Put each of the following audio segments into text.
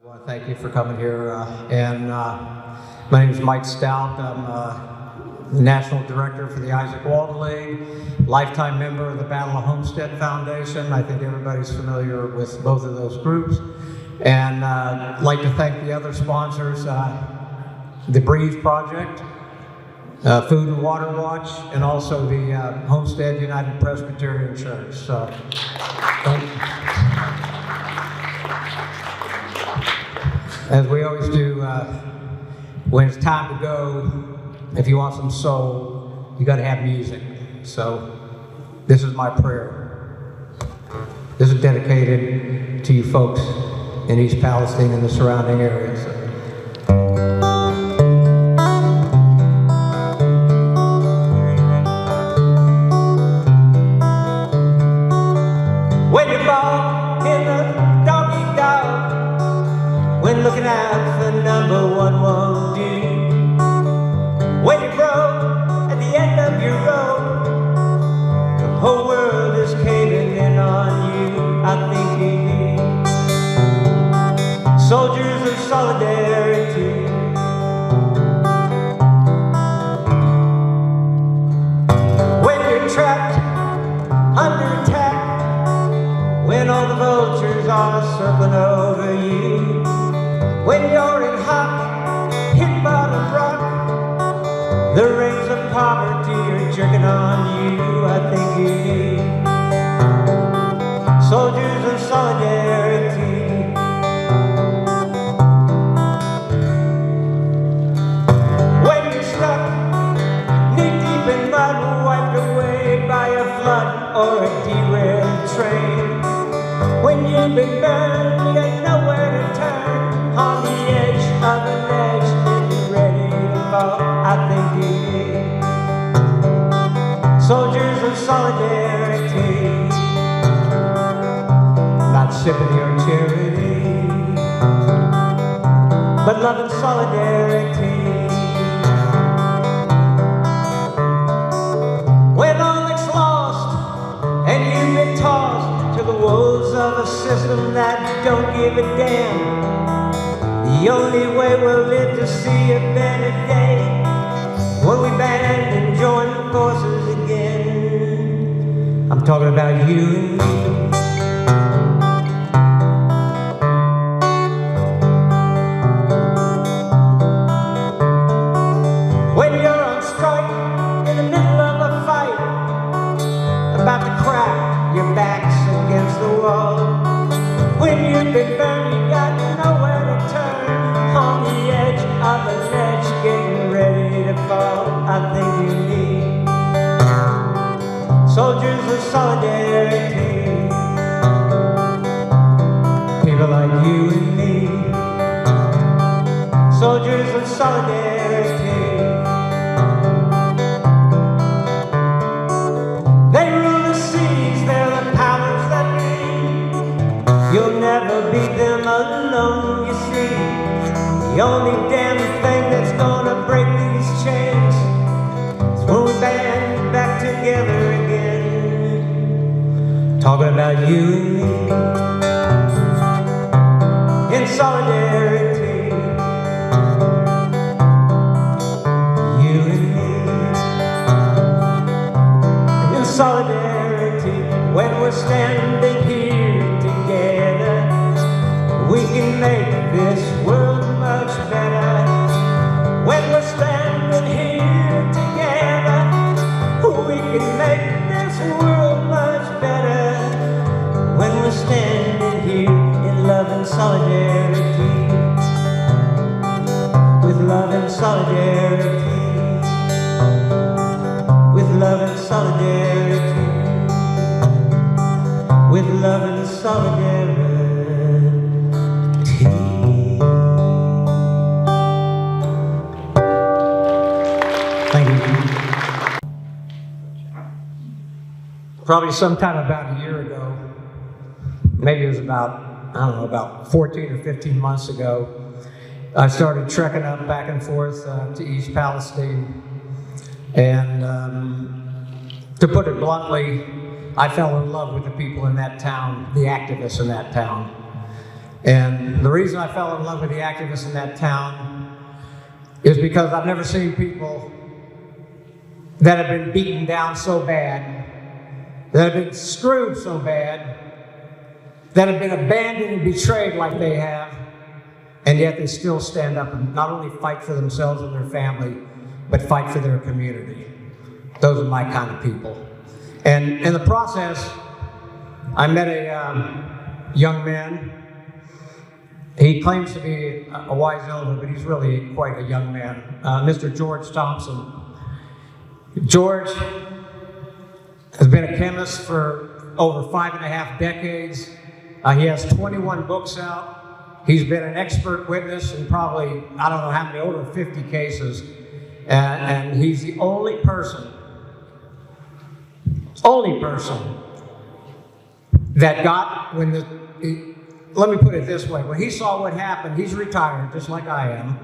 I want to thank you for coming here. My name is Mike Stout. I'm the National Director for the Isaac Walton League, lifetime member of the Battle of Homestead Foundation. I think everybody's familiar with both of those groups. And I'd like to thank the other sponsors, the Breathe Project, Food and Water Watch, and also the Homestead United Presbyterian Church. So, thank you. As we always do, when it's time to go, if you want some soul, you got to have music. So this is my prayer. This is dedicated to you folks in East Palestine and the surrounding areas. When you fall in the doggy dog, when looking out for number one won't do, when you're broke at the end of your road, the whole world is caving in on you, I think you need soldiers of solidarity. When you're trapped under attack, when all the vultures are circling over you, when you're in hot, hit bottom rock, the rays of poverty are jerking on you, I think you need soldiers of solidarity. When you're stuck knee-deep in mud, wiped away by a flood or a derailed train, when you've been burned, you got nowhere to turn, on the edge of an edge, getting ready to fall, I think you need soldiers of solidarity, not sympathy or charity, but love and solidarity. When all is lost and you've been tossed to the wolves of a system that don't give a damn, the only way we'll live to see a better day, when we band and join forces again. I'm talking about you and me. When you're on strike in the middle of a fight, about to crack, your back's against the wall, when you've been burned, you got nowhere to turn, on the edge of a ledge, getting ready to fall, I think you need soldiers of solidarity, people like you and me, soldiers of solidarity. They rule the seas, they're the powers that be, you'll never beat them alone, you see. The only damn thing that's gonna break these chains is when we band back together again. Talking about you and me in solidarity, you and me in solidarity. When we're standing here together, we can make this world much better. When we're standing here together, we can make this world much better. When we're standing here in love and solidarity, with love and solidarity, with love and solidarity, with love and solidarity. Thank you. Probably sometime about a year ago, maybe it was about 14 or 15 months ago, I started trekking up back and forth to East Palestine. And to put it bluntly, I fell in love with the people in that town, the activists in that town. And the reason I fell in love with the activists in that town is because I've never seen people that have been beaten down so bad, that have been screwed so bad, that have been abandoned and betrayed like they have, and yet they still stand up and not only fight for themselves and their family, but fight for their community. Those are my kind of people. And in the process, I met a young man. He claims to be a wise elder, but he's really quite a young man, Mr. George Thompson. George has been a chemist for over 5.5 decades. He has 21 books out. He's been an expert witness in probably, I don't know how many, over 50 cases. And he's the only person that got, let me put it this way, when he saw what happened, he's retired, just like I am.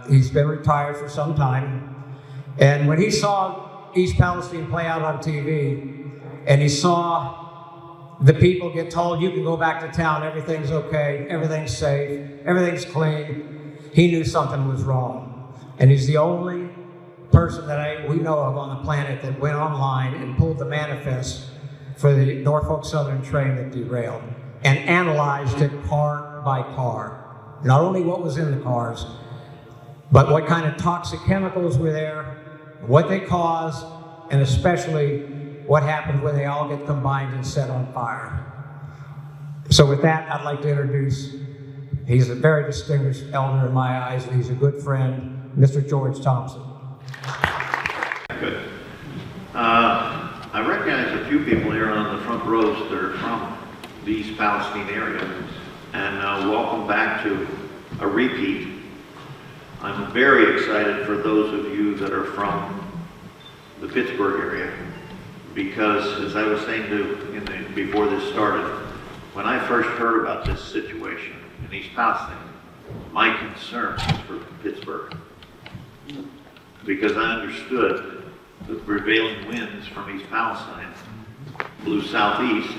He's been retired for some time. And when he saw East Palestine play out on TV, and he saw the people get told, you can go back to town, everything's okay, everything's safe, everything's clean, he knew something was wrong. And he's the only person that we know of on the planet that went online and pulled the manifest for the Norfolk Southern train that derailed and analyzed it car by car. Not only what was in the cars, but what kind of toxic chemicals were there, what they caused, and especially what happens when they all get combined and set on fire. So with that, I'd like to introduce, he's a very distinguished elder in my eyes, and he's a good friend, Mr. George Thompson. Good. I recognize a few people here on the front rows that are from the East Palestine area, and welcome back to a repeat. I'm very excited for those of you that are from the Pittsburgh area, because as I was saying before this started, when I first heard about this situation in East Palestine, my concern was for Pittsburgh, because I understood the prevailing winds from East Palestine blew southeast,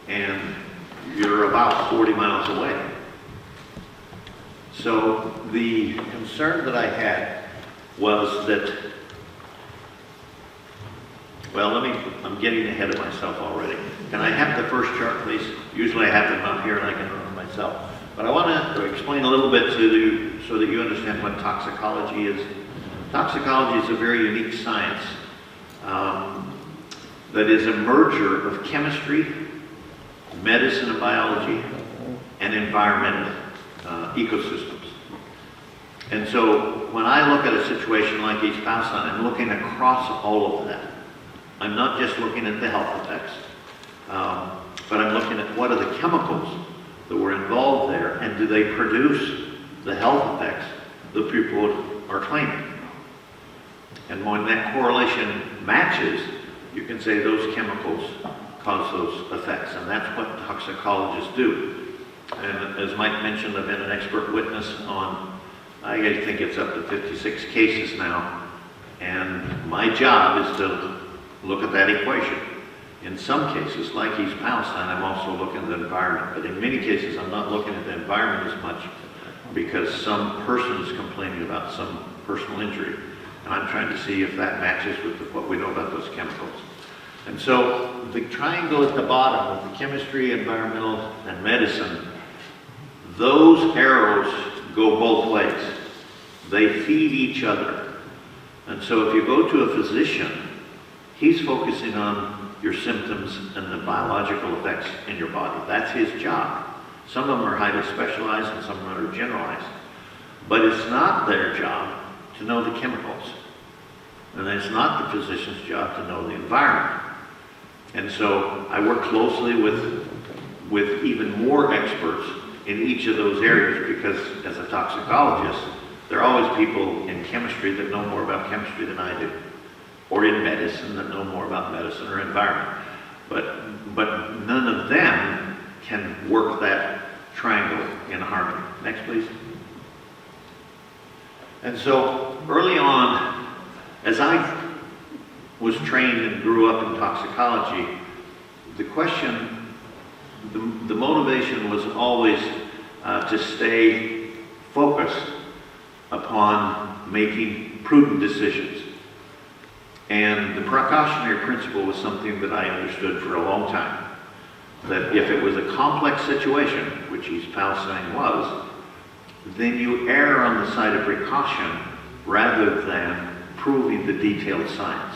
and you're about 40 miles away. So the concern that I had was that, well, I'm getting ahead of myself already. Can I have the first chart, please? Usually I have them up here and I can run them myself. But I want to explain a little bit to you so that you understand what toxicology is. Toxicology is a very unique science that is a merger of chemistry, medicine and biology, and environmental ecosystems. And so when I look at a situation like East Palestine, I'm looking across all of that. I'm not just looking at the health effects, but I'm looking at what are the chemicals that were involved there, and do they produce the health effects that people are claiming? And when that correlation matches, you can say those chemicals cause those effects, and that's what toxicologists do. And as Mike mentioned, I've been an expert witness on, I think it's up to 56 cases now, and my job is to look at that equation. In some cases, like East Palestine, I'm also looking at the environment, but in many cases I'm not looking at the environment as much because some person is complaining about some personal injury, and I'm trying to see if that matches with what we know about those chemicals. And so the triangle at the bottom of the chemistry, environmental, and medicine, those arrows go both ways. They feed each other. And so if you go to a physician, he's focusing on your symptoms and the biological effects in your body. That's his job. Some of them are highly specialized and some of them are generalized. But it's not their job to know the chemicals. And it's not the physician's job to know the environment. And so I work closely with even more experts in each of those areas, because as a toxicologist, there are always people in chemistry that know more about chemistry than I do, or in medicine that know more about medicine or environment. But none of them can work that triangle in harmony. Next, please. And so early on, as I was trained and grew up in toxicology, the question the motivation was always to stay focused upon making prudent decisions. And the precautionary principle was something that I understood for a long time. That if it was a complex situation, which East Palestine was, then you err on the side of precaution rather than proving the detailed science.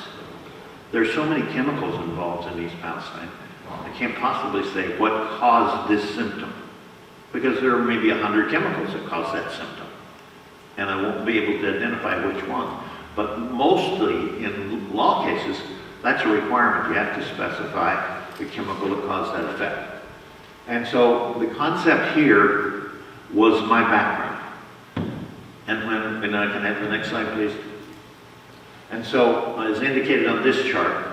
There's so many chemicals involved in East Palestine. I can't possibly say what caused this symptom, because there are maybe 100 chemicals that cause that symptom, and I won't be able to identify which one. But mostly in law cases, that's a requirement. You have to specify the chemical that caused that effect. And so the concept here was my background. And I can have the next slide, please. And so, as indicated on this chart,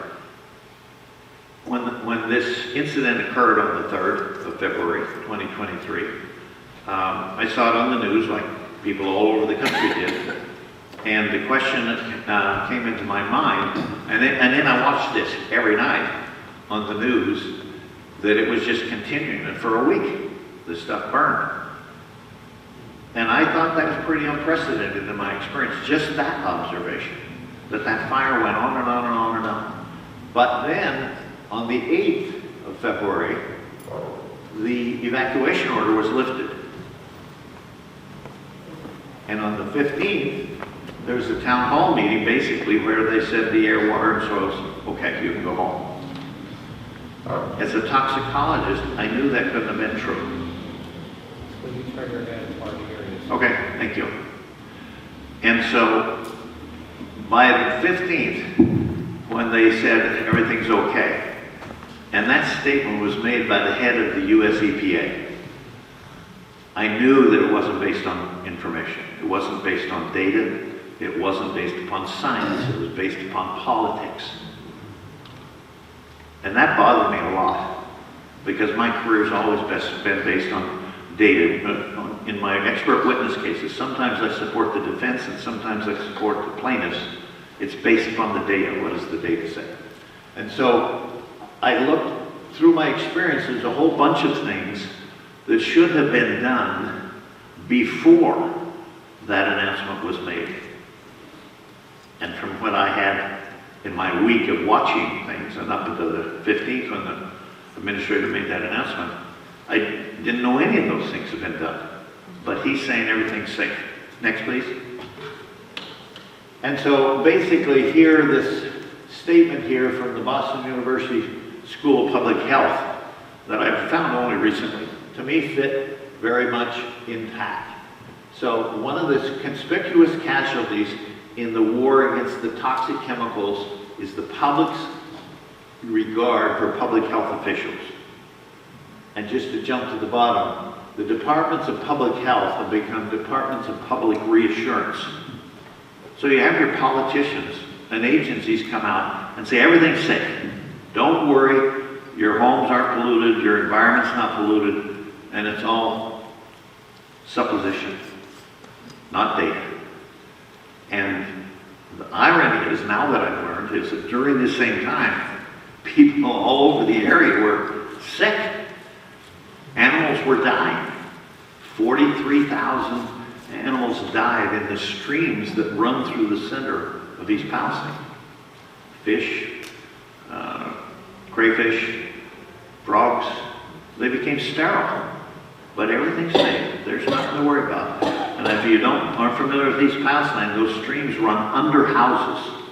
when this incident occurred on the 3rd of February, 2023, I saw it on the news like people all over the country did. And the question that came into my mind, and then I watched this every night on the news, that it was just continuing. And for a week, this stuff burned. And I thought that was pretty unprecedented in my experience, just that observation, that fire went on and on and on and on. But then, on the 8th of February, the evacuation order was lifted. And on the 15th, there was a town hall meeting basically where they said the air, water, and soil was okay, you can go home. As a toxicologist, I knew that couldn't have been true. Will you turn your head hard to hear you? Okay, thank you. And so, by the 15th, when they said everything's okay, and that statement was made by the head of the US EPA, I knew that it wasn't based on information. It wasn't based on data. It wasn't based upon science. It was based upon politics. And that bothered me a lot, because my career has always been based on data. In my expert witness cases, sometimes I support the defense and sometimes I support the plaintiffs. It's based upon the data. What does the data say? And so I looked through my experiences, a whole bunch of things that should have been done before that announcement was made. And from what I had in my week of watching things, and up until the 15th when the administrator made that announcement, I didn't know any of those things had been done. But he's saying everything's safe. Next, please. And so basically here, this statement here from the Boston University School of Public Health that I've found only recently, to me fit very much intact. So one of the conspicuous casualties in the war against the toxic chemicals is the public's regard for public health officials. And just to jump to the bottom, the departments of public health have become departments of public reassurance. So you have your politicians and agencies come out and say everything's safe. Don't worry, your homes aren't polluted, your environment's not polluted, and it's all supposition, not data. And the irony is, now that I've learned, is that during this same time, people all over the area were sick. Animals were dying. 43,000 animals died in the streams that run through the center of East Palestine. Fish, crayfish, frogs, they became sterile. But everything's safe. There's nothing to worry about. And if you aren't familiar with East Palestine, those streams run under houses,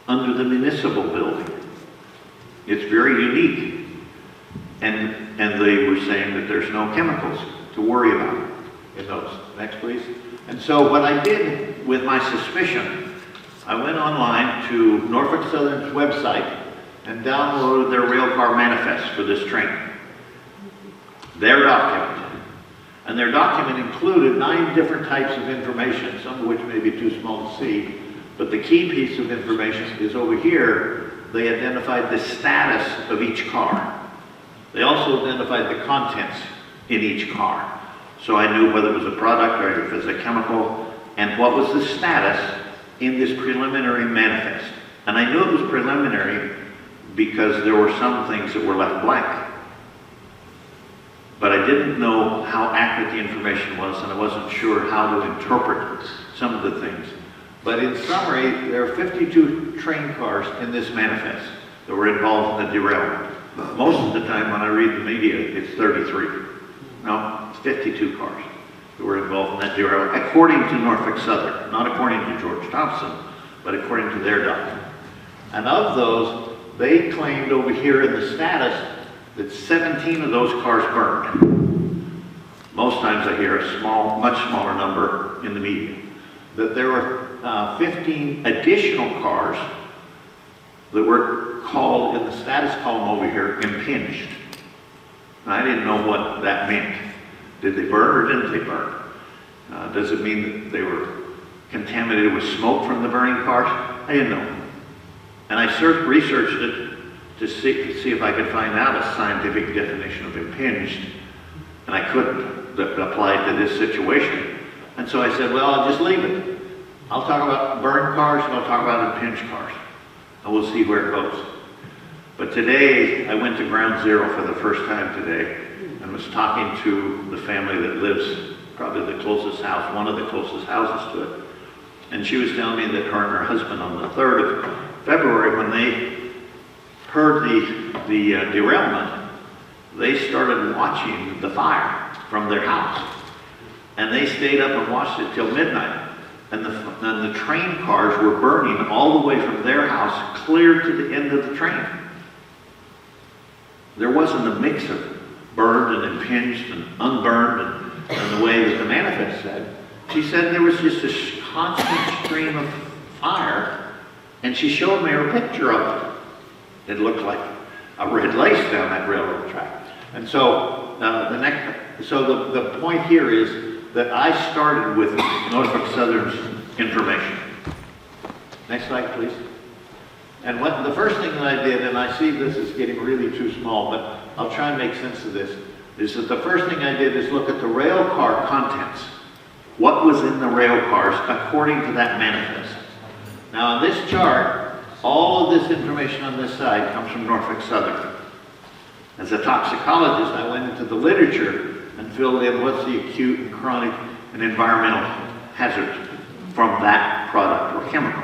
under the municipal building. It's very unique. And they were saying that there's no chemicals to worry about in those. Next, please. And so what I did with my suspicion, I went online to Norfolk Southern's website and downloaded their railcar manifest for this train. Their document. And their document included 9 different types of information, some of which may be too small to see. But the key piece of information is over here. They identified the status of each car. They also identified the contents in each car. So I knew whether it was a product or if it was a chemical, and what was the status in this preliminary manifest. And I knew it was preliminary because there were some things that were left blank. but I didn't know how accurate the information was, and I wasn't sure how to interpret some of the things. But in summary, there are 52 train cars in this manifest that were involved in the derailment. Most of the time when I read the media, it's 33. No, it's 52 cars that were involved in that derailment, according to Norfolk Southern, not according to George Thompson, but according to their document. And of those, they claimed over here in the status that 17 of those cars burned. Most times I hear a small, much smaller number in the media. That there were 15 additional cars that were called, in the status column over here, impinged. And I didn't know what that meant. Did they burn or didn't they burn? Does it mean that they were contaminated with smoke from the burning cars? I didn't know. And I researched it to see if I could find out a scientific definition of impinged, and I couldn't that applied to this situation. And so I said, well, I'll just leave it. I'll talk about burned cars and I'll talk about impinged cars, and we'll see where it goes. But today, I went to Ground Zero for the first time today, and was talking to the family that lives probably the closest house, one of the closest houses to it. And she was telling me that her and her husband on the 3rd of February, when they heard the derailment, they started watching the fire from their house. And they stayed up and watched it till midnight. And the train cars were burning all the way from their house clear to the end of the train. There wasn't a mix of burned and impinged and unburned and the way that the manifest said. She said there was just a constant stream of fire, and she showed me her picture of it. It looked like a red lace down that railroad track. And so the point here is that I started with Norfolk Southern's information. Next slide, please. And the first thing that I did, and I see this is getting really too small, but I'll try and make sense of this, is that the first thing I did is look at the rail car contents. What was in the rail cars according to that manifest? Now on this chart, all of this information on this side comes from Norfolk Southern. As a toxicologist, I went into the literature and filled in what's the acute and chronic and environmental hazards from that product or chemical.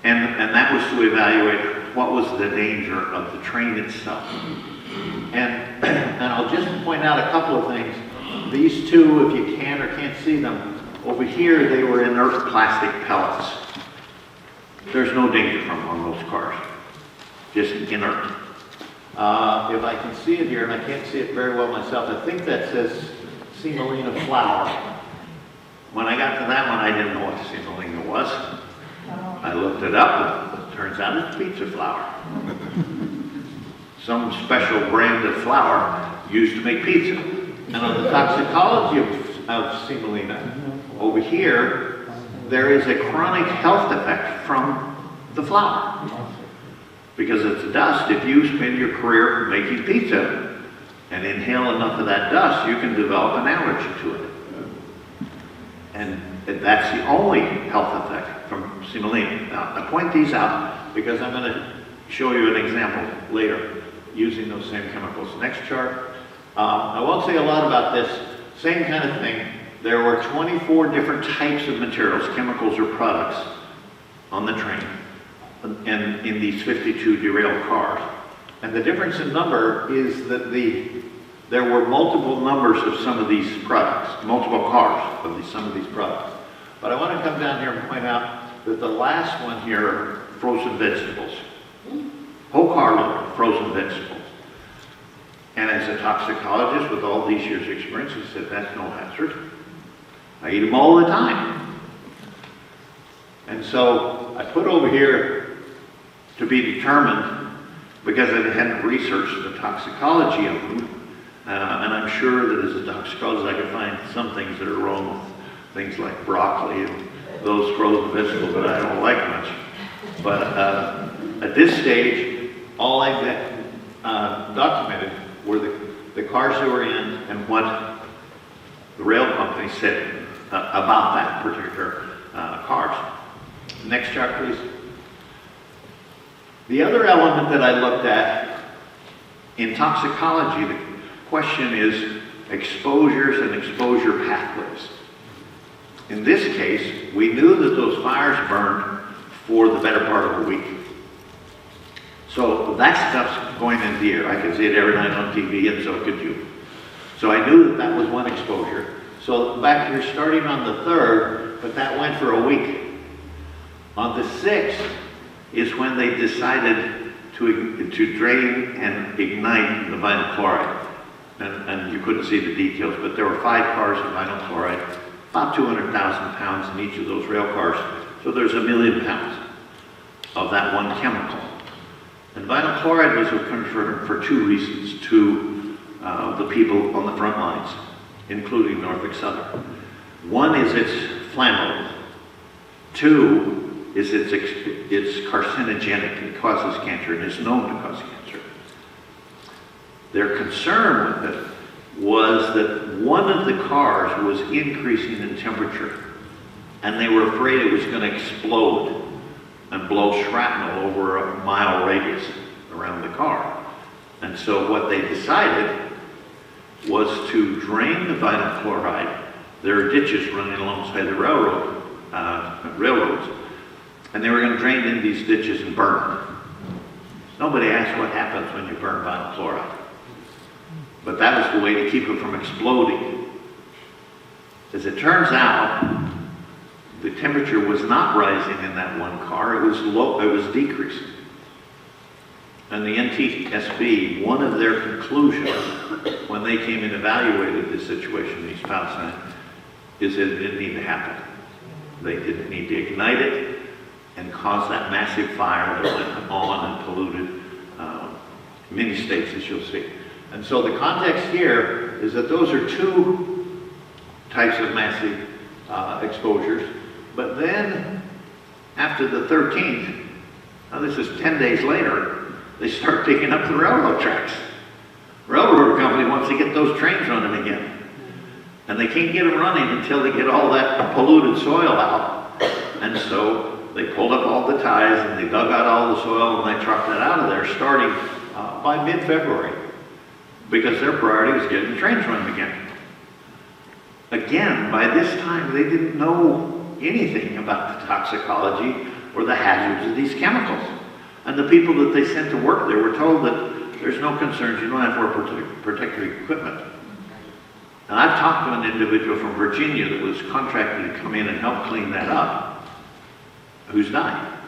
And that was to evaluate what was the danger of the train itself. And I'll just point out a couple of things. These two, if you can or can't see them, over here they were inert plastic pellets. There's no danger from on those cars, just inert. If I can see it here, and I can't see it very well myself, I think that says semolina flour. When I got to that one, I didn't know what semolina was. I looked it up, and it turns out it's pizza flour. Some special brand of flour used to make pizza. And on the toxicology of semolina, over here, there is a chronic health effect from the flour. Because it's dust. If you spend your career making pizza and inhale enough of that dust, you can develop an allergy to it. And that's the only health effect from semolina. Now, I point these out because I'm going to show you an example later using those same chemicals. Next chart. I won't say a lot about this. Same kind of thing. There were 24 different types of materials, chemicals or products, on the train and in these 52 derailed cars. And the difference in number is that there were multiple numbers of some of these products, multiple cars of some of these products. But I want to come down here and point out that the last one here are frozen vegetables. Whole carload of frozen vegetables. And as a toxicologist with all these years' experience, I said, that's no hazard. I eat them all the time. And so I put over here to be determined, because I hadn't researched the toxicology of them, and I'm sure that as a toxicologist I could find some things that are wrong with things like broccoli and those frozen vegetables that I don't like much. But at this stage, all I documented were the cars that were in and what the rail company said about that particular cars. Next chart, please. The other element that I looked at in toxicology, question is exposures and exposure pathways. In this case, we knew that those fires burned for the better part of a week. So that stuff's going into the air. I could see it every night on TV, and so could you. So I knew that that was one exposure. So back here, starting on the 3rd, but that went for a week. On the 6th is when they decided to drain and ignite the vinyl chloride. And you couldn't see the details, but there were 5 cars of vinyl chloride, about 200,000 pounds in each of those rail cars. So there's 1 million pounds of that one chemical. And vinyl chloride was a concern for 2 reasons to the people on the front lines, including Norfolk Southern. One is it's flammable. 2 is it's carcinogenic. It causes cancer and is known to cause cancer. Their concern with it was that one of the cars was increasing in temperature, and they were afraid it was going to explode and blow shrapnel over a mile radius around the car. And so what they decided was to drain the vinyl chloride. There are ditches running alongside the railroads, and they were going to drain in these ditches and burn them. Nobody asked what happens when you burn vinyl chloride. But that was the way to keep it from exploding. As it turns out, the temperature was not rising in that one car, it was low, it was decreasing. And the NTSB, one of their conclusions when they came and evaluated the situation in East Palestine is that it didn't need to happen. They didn't need to ignite it and cause that massive fire that went on and polluted many states, as you'll see. And so the context here is that those are 2 types of massive exposures. But then, after the 13th, now this is 10 days later, they start digging up the railroad tracks. Railroad company wants to get those trains running again. And they can't get them running until they get all that polluted soil out. And so they pulled up all the ties and they dug out all the soil and they trucked it out of there starting by mid-February. Because their priority was getting the trains running again. Again, by this time, they didn't know anything about the toxicology or the hazards of these chemicals. And the people that they sent to work there were told that there's no concerns, you don't have to wear protective equipment. And I've talked to an individual from Virginia that was contracted to come in and help clean that up, who's died.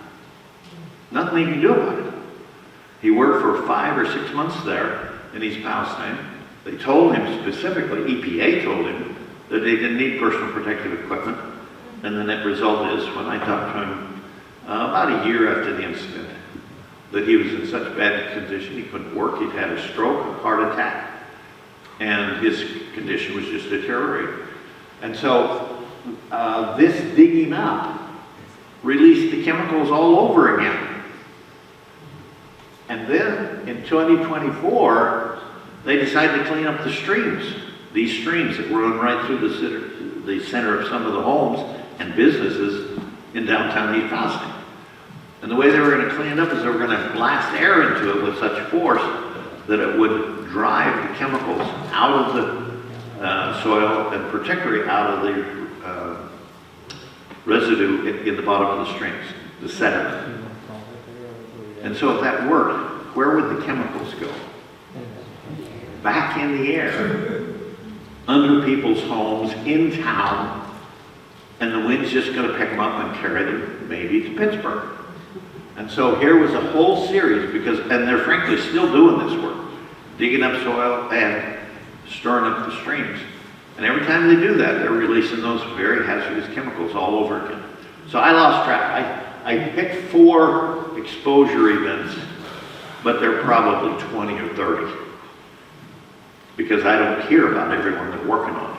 Nothing he can do about it. He worked for 5 or 6 months there in East Palestine. They told him specifically, EPA told him, that they didn't need personal protective equipment. And the net result is, when I talked to him about a year after the incident, that he was in such bad condition he couldn't work. He'd had a stroke, a heart attack, and his condition was just deteriorating. And so this digging up released the chemicals all over again. And then in 2024, they decided to clean up the streams. These streams that run right through the center of some of the homes and businesses in downtown East Palestine. And the way they were going to clean it up is they were going to blast air into it with such force that it would drive the chemicals out of the soil and particularly out of the residue in the bottom of the streams, the sediment. And so if that worked, where would the chemicals go? Back in the air, under people's homes, in town, and the wind's just going to pick them up and carry them maybe to Pittsburgh. And so here was a whole series, and they're frankly still doing this work, digging up soil and storing up the streams. And every time they do that, they're releasing those very hazardous chemicals all over again. So I lost track. I picked 4 exposure events, but they're probably 20 or 30. Because I don't hear about everyone they're working on.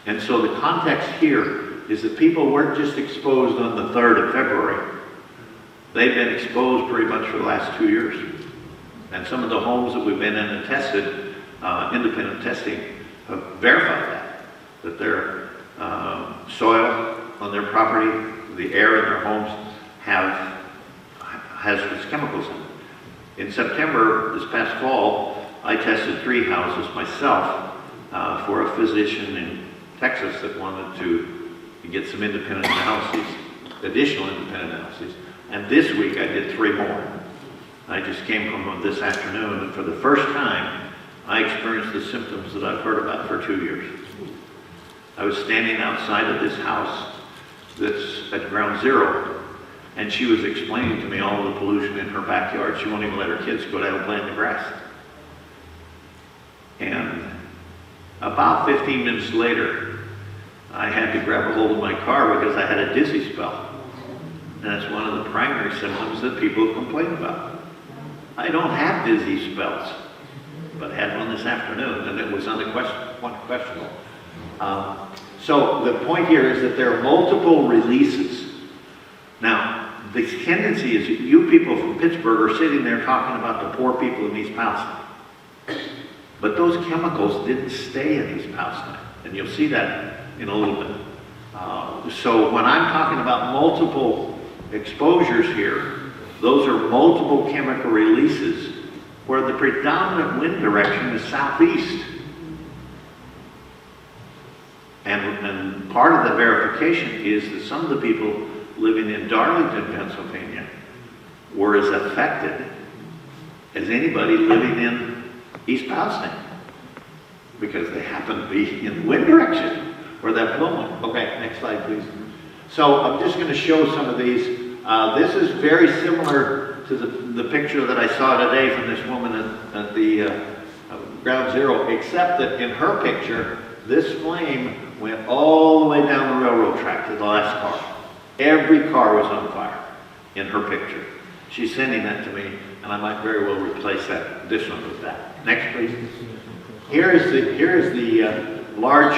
And so the context here is that people weren't just exposed on the 3rd of February. They've been exposed pretty much for the last 2 years. And some of the homes that we've been in and tested, independent testing, have verified that their soil on their property, the air in their homes have hazardous chemicals in it. In September, this past fall, I tested 3 houses myself for a physician in Texas that wanted to get some independent analyses, additional independent analyses. And this week I did 3 more. I just came from this afternoon, and for the first time, I experienced the symptoms that I've heard about for 2 years. I was standing outside of this house that's at ground zero, and she was explaining to me all the pollution in her backyard. She won't even let her kids go down and play in the grass. And about 15 minutes later, I had to grab a hold of my car because I had a dizzy spell. And that's one of the primary symptoms that people complain about. I don't have dizzy spells, but I had one this afternoon, and it was unquestionable. So the point here is that there are multiple releases. Now, the tendency is that you people from Pittsburgh are sitting there talking about the poor people in East Palestine. But those chemicals didn't stay in East Palestine, and you'll see that in a little bit. So when I'm talking about multiple exposures here, those are multiple chemical releases where the predominant wind direction is southeast. And part of the verification is that some of the people living in Darlington, Pennsylvania, were as affected as anybody living in East Palestine, because they happen to be in the wind direction where that blowing. Okay, next slide, please. So I'm just going to show some of these. This is very similar to the picture that I saw today from this woman at the ground zero, except that in her picture, this flame went all the way down the railroad track to the last car. Every car was on fire in her picture. She's sending that to me, and I might very well replace that additional with that. Next, please. Here is the large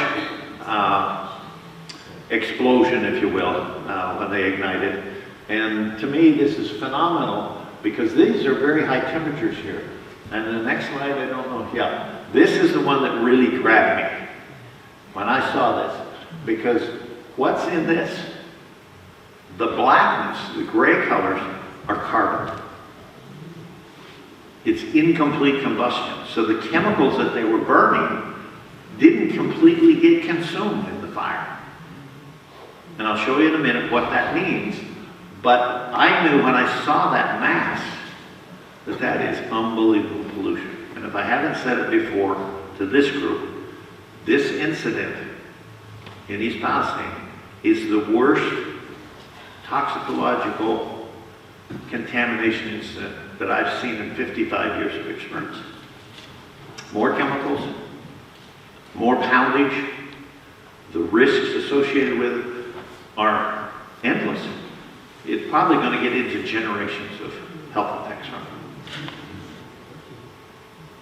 explosion, if you will, when they ignited. And to me, this is phenomenal because these are very high temperatures here. And the next slide, I don't know. Yeah, this is the one that really grabbed me when I saw this, because what's in this? The blackness, the gray colors, are carbon. It's incomplete combustion. So the chemicals that they were burning didn't completely get consumed in the fire. And I'll show you in a minute what that means. But I knew when I saw that mass that that is unbelievable pollution. And if I haven't said it before to this group, this incident in East Palestine is the worst toxicological contamination incident that I've seen in 55 years of experience. More chemicals, more poundage, the risks associated with it are endless. It's probably going to get into generations of health effects from it.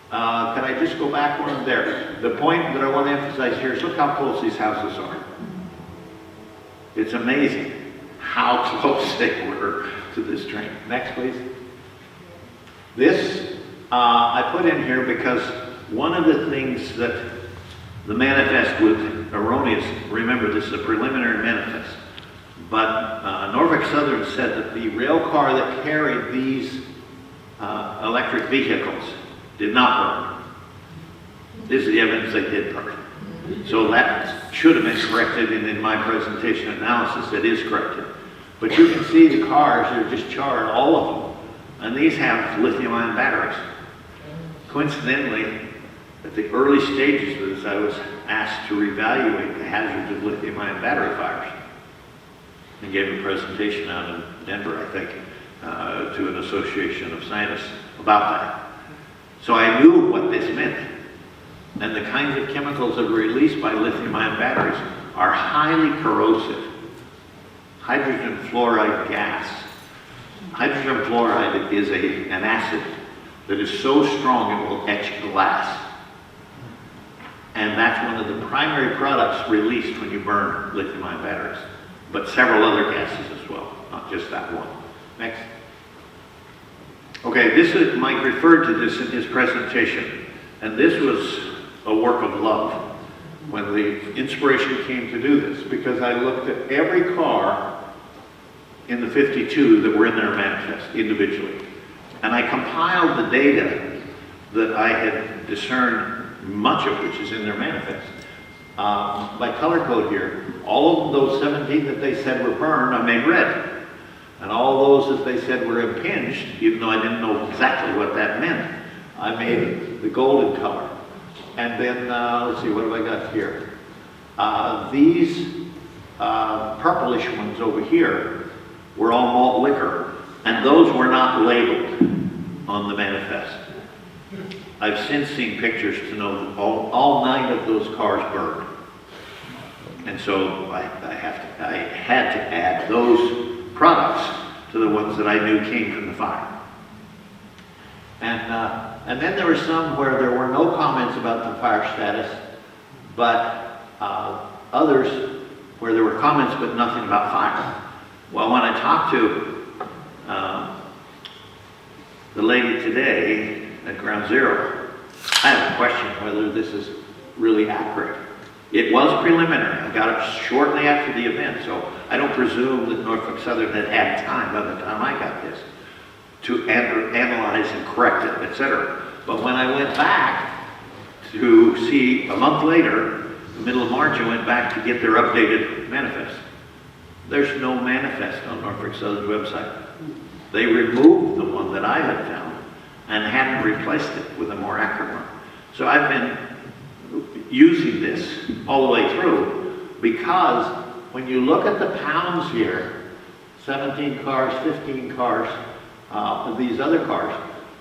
Can I just go back one there? The point that I want to emphasize here is look how close these houses are. It's amazing how close they were to this train. Next, please. This I put in here because one of the things that the manifest was erroneous. Remember, this is a preliminary manifest. But Norfolk Southern said that the rail car that carried these electric vehicles did not burn. This is the evidence they did burn. So that should have been corrected, and in my presentation analysis, it is corrected. But you can see the cars are just charred, all of them. And these have lithium-ion batteries. Coincidentally, at the early stages of this, I was asked to reevaluate the hazards of lithium-ion battery fires. And gave a presentation out in Denver, I think, to an association of scientists about that. So I knew what this meant. And the kinds of chemicals that are released by lithium-ion batteries are highly corrosive. Hydrogen fluoride gas. Hydrogen fluoride is an acid that is so strong it will etch glass. And that's one of the primary products released when you burn lithium-ion batteries. But several other gases as well, not just that one. Next. Okay, Mike referred to this in his presentation, and this was a work of love when the inspiration came to do this, because I looked at every car in the 52 that were in their manifest individually, and I compiled the data that I had discern much of which is in their manifest. By color code here, all of those 17 that they said were burned, I made red. And all those that they said were impinged, even though I didn't know exactly what that meant, I made the golden color. And then, let's see, what have I got here? These purplish ones over here were all malt liquor, and those were not labeled on the manifest. I've since seen pictures to know that all 9 of those cars burned. And so I had to add those products to the ones that I knew came from the fire. And then there were some where there were no comments about the fire status, but others where there were comments but nothing about fire. Well, when I talked to the lady today at Ground Zero, I have a question whether this is really accurate. It was preliminary. I got it shortly after the event, so I don't presume that Norfolk Southern had had time by the time I got this to analyze and correct it, etc. But when I went back to see a month later, the middle of March, I went back to get their updated manifest. There's no manifest on Norfolk Southern's website. They removed the one that I had found and hadn't replaced it with a more accurate one. So I've been using this all the way through because when you look at the pounds here, 17 cars, 15 cars, these other cars,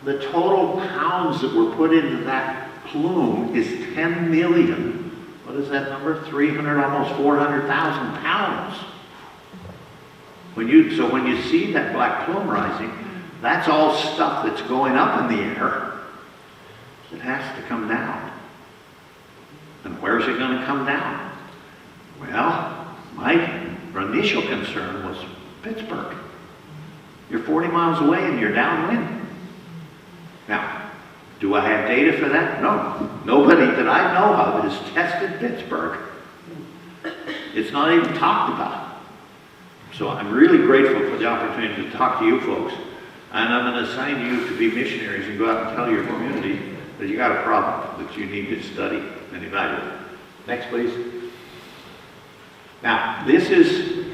the total pounds that were put into that plume is 10 million. What is that number? 300, almost 400,000 pounds. When you see that black plume rising, that's all stuff that's going up in the air. It has to come down. And where's it going to come down? Well, my initial concern was Pittsburgh. You're 40 miles away and you're downwind. Now, do I have data for that? No. Nobody that I know of has tested Pittsburgh. It's not even talked about. So I'm really grateful for the opportunity to talk to you folks. And I'm going to assign you to be missionaries and go out and tell your community that you got a problem that you need to study and evaluate. Next, please. Now, this is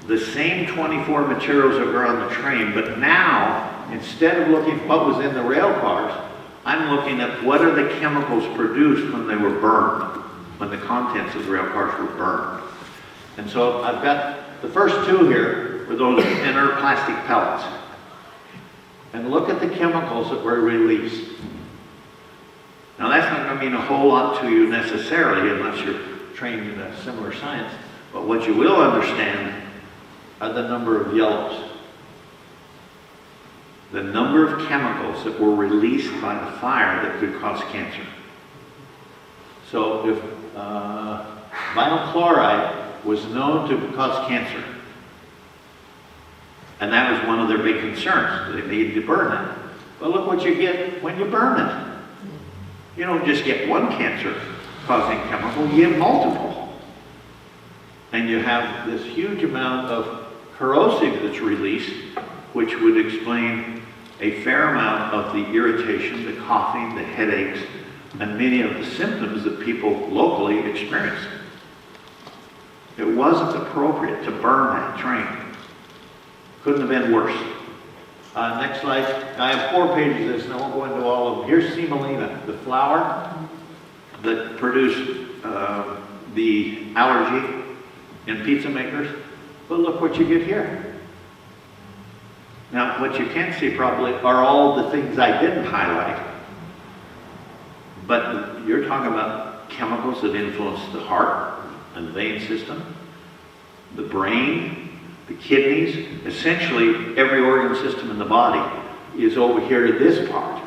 the same 24 materials that were on the train, but now, instead of looking at what was in the rail cars, I'm looking at what are the chemicals produced when they were burned, when the contents of the rail cars were burned. And so I've got the first 2 here were those inert plastic pellets. And look at the chemicals that were released. Now that's not going to mean a whole lot to you necessarily unless you're trained in a similar science. But what you will understand are the number of yellows. The number of chemicals that were released by the fire that could cause cancer. So if vinyl chloride was known to cause cancer, and that was one of their big concerns, they needed to burn it. But look what you get when you burn it. You don't just get one cancer-causing chemical, you get multiple. And you have this huge amount of corrosive that's released, which would explain a fair amount of the irritation, the coughing, the headaches, and many of the symptoms that people locally experience. It wasn't appropriate to burn that train. Couldn't have been worse. Next slide. I have 4 pages of this, and I won't go into all of them. Here's semolina, the flour that produced the allergy in pizza makers. But look what you get here. Now, what you can't see probably are all the things I didn't highlight. But you're talking about chemicals that influence the heart and vein system, the brain, the kidneys, essentially every organ system in the body is over here to this part.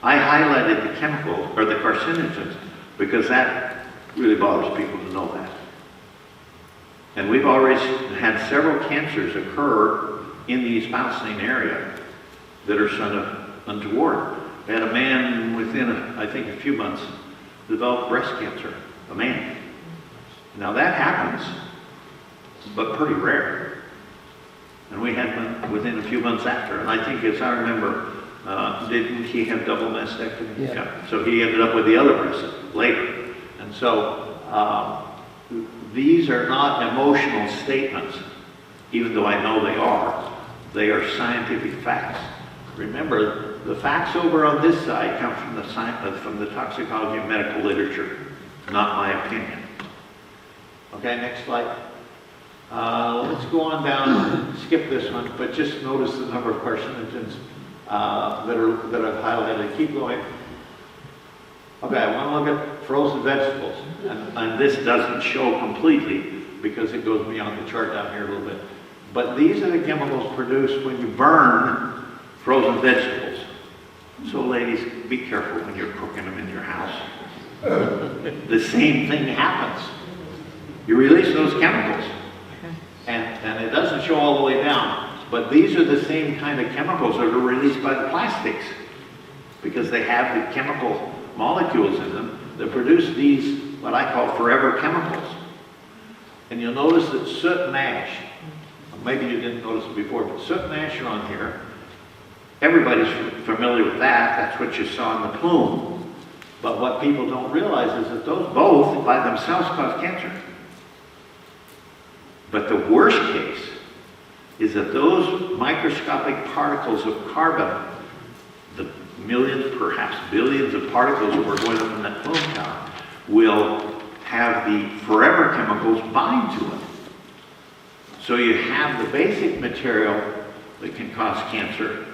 I highlighted the chemicals, or the carcinogens, because that really bothers people to know that. And we've already had several cancers occur in the East Palestine area that are sort of untoward. We had a man within, I think, a few months develop breast cancer, a man. Now that happens, but pretty rare. And we had one within a few months after. And I think, as I remember, Didn't he have double mastectomy? Yeah. So he ended up with the other breast later. And so these are not emotional statements, even though I know they are. They are scientific facts. Remember, the facts over on this side come from the toxicology and medical literature, not my opinion. Okay, next slide. Let's go on down, skip this one, but just notice the number of carcinogens that I've highlighted. Keep going. Okay, I want to look at frozen vegetables. And this doesn't show completely because it goes beyond the chart down here a little bit. But these are the chemicals produced when you burn frozen vegetables. So ladies, be careful when you're cooking them in your house. The same thing happens. You release those chemicals. And it doesn't show all the way down, but these are the same kind of chemicals that are released by the plastics because they have the chemical molecules in them that produce these, what I call forever chemicals. And you'll notice that soot and ash, maybe you didn't notice it before, but soot and ash are on here. Everybody's familiar with that. That's what you saw in the plume. But what people don't realize is that those both by themselves cause cancer. But the worst case is that those microscopic particles of carbon, the millions, perhaps billions of particles that were going up in that plume tower, will have the forever chemicals bind to it. So you have the basic material that can cause cancer,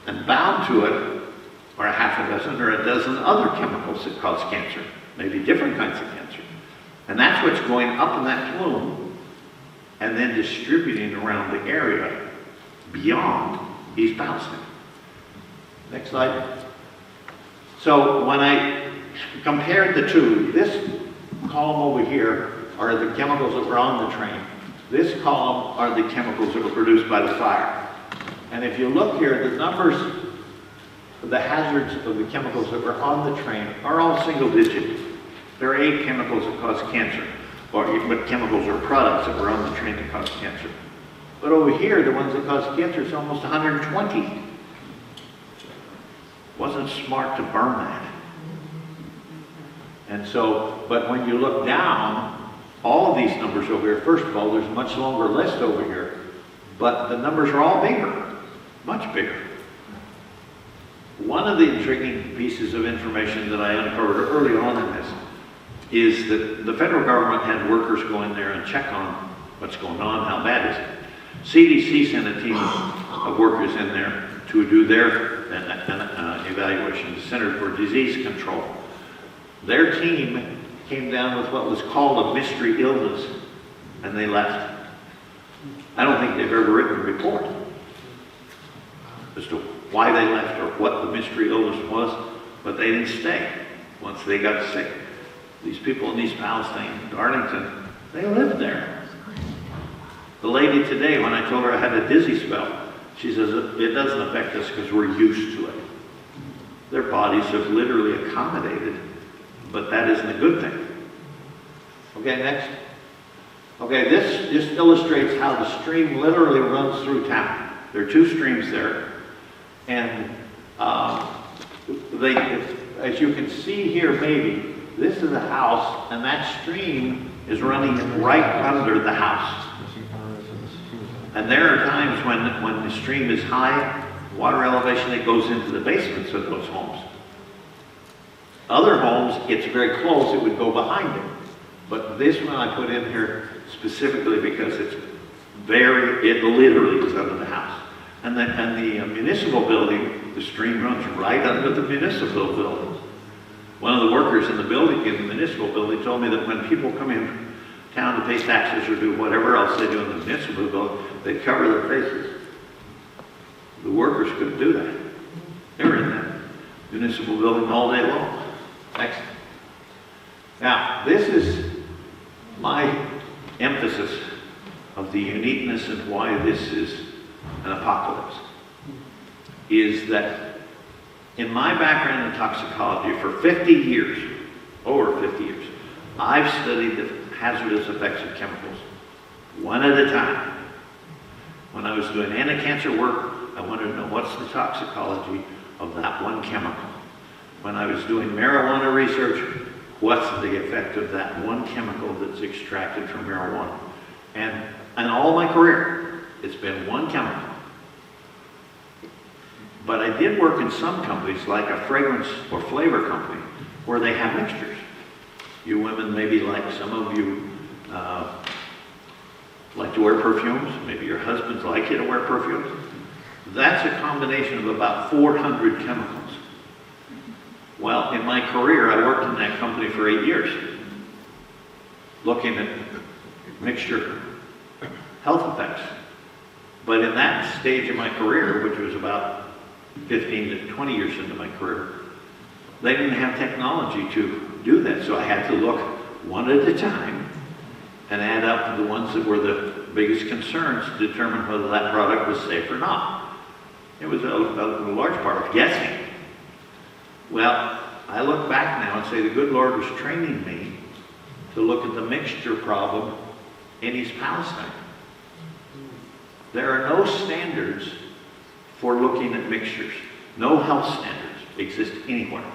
and bound to it are a half a dozen or a dozen other chemicals that cause cancer, maybe different kinds of cancer. And that's what's going up in that plume and then distributing around the area beyond East Palestine. Next slide. So when I compared the two, this column over here are the chemicals that were on the train. This column are the chemicals that were produced by the fire. And if you look here, the numbers, the hazards of the chemicals that were on the train are all single digit. There are 8 chemicals that cause cancer, but chemicals or products that were on the train that cause cancer. But over here, the ones that cause cancer is almost 120. Wasn't smart to burn that. And so, but when you look down, all of these numbers over here, first of all, there's a much longer list over here, but the numbers are all bigger, much bigger. One of the intriguing pieces of information that I uncovered early on in this is that the federal government had workers go in there and check on what's going on, how bad is it. CDC sent a team of workers in there to do their evaluation, the Center for Disease Control. Their team came down with what was called a mystery illness, and they left. I don't think they've ever written a report as to why they left or what the mystery illness was, but they didn't stay once they got sick. These people in East Palestine, Darlington, they lived there. The lady today, when I told her I had a dizzy spell, she says it doesn't affect us because we're used to it. Their bodies have literally accommodated, but that isn't a good thing. Okay, next. Okay, this just illustrates how the stream literally runs through town. There are 2 streams there, and as you can see here, maybe this is a house, and that stream is running right under the house. And there are times when the stream is high, water elevation, it goes into the basements of those homes. Other homes, it's very close, it would go behind it. But this one I put in here specifically because it literally is under the house. And the municipal building, the stream runs right under the municipal building. One of the workers in the building, in the municipal building, told me that when people come in town to pay taxes or do whatever else they do in the municipal building, they cover their faces. The workers couldn't do that. They were in that municipal building all day long. Next. Now, this is my emphasis of the uniqueness and why this is an apocalypse. Is that in my background in toxicology for 50 years, over 50 years, I've studied the hazardous effects of chemicals, one at a time. When I was doing anti-cancer work, I wanted to know what's the toxicology of that one chemical. When I was doing marijuana research, what's the effect of that one chemical that's extracted from marijuana? And all my career, it's been one chemical. But I did work in some companies, like a fragrance or flavor company, where they have mixtures. You women maybe like, some of you like to wear perfumes. Maybe your husbands like you to wear perfumes. That's a combination of about 400 chemicals. Well, in my career, I worked in that company for 8 years, looking at mixture health effects. But in that stage of my career, which was about 15 to 20 years into my career, they didn't have technology to do that. So I had to look one at a time and add up the ones that were the biggest concerns to determine whether that product was safe or not. It was a large part of guessing. Well, I look back now and say the good Lord was training me to look at the mixture problem in East Palestine. There are no standards for looking at mixtures. No health standards exist anywhere.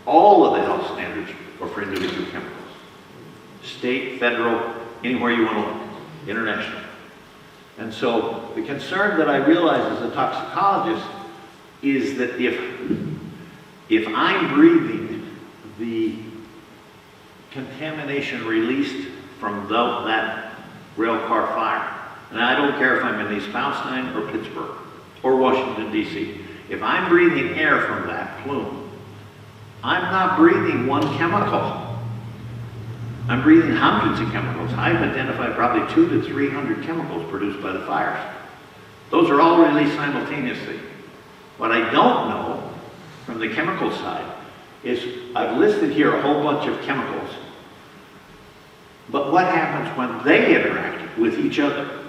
All of the health standards are for individual chemicals. State, federal, anywhere you want to look, international. And so the concern that I realize as a toxicologist is that if I'm breathing the contamination released from that rail car fire, and I don't care if I'm in East Palestine or Pittsburgh or Washington, D.C., if I'm breathing air from that plume, I'm not breathing one chemical. I'm breathing hundreds of chemicals. I've identified probably 200 to 300 chemicals produced by the fires. Those are all released simultaneously. What I don't know from the chemical side is I've listed here a whole bunch of chemicals, but what happens when they interact with each other?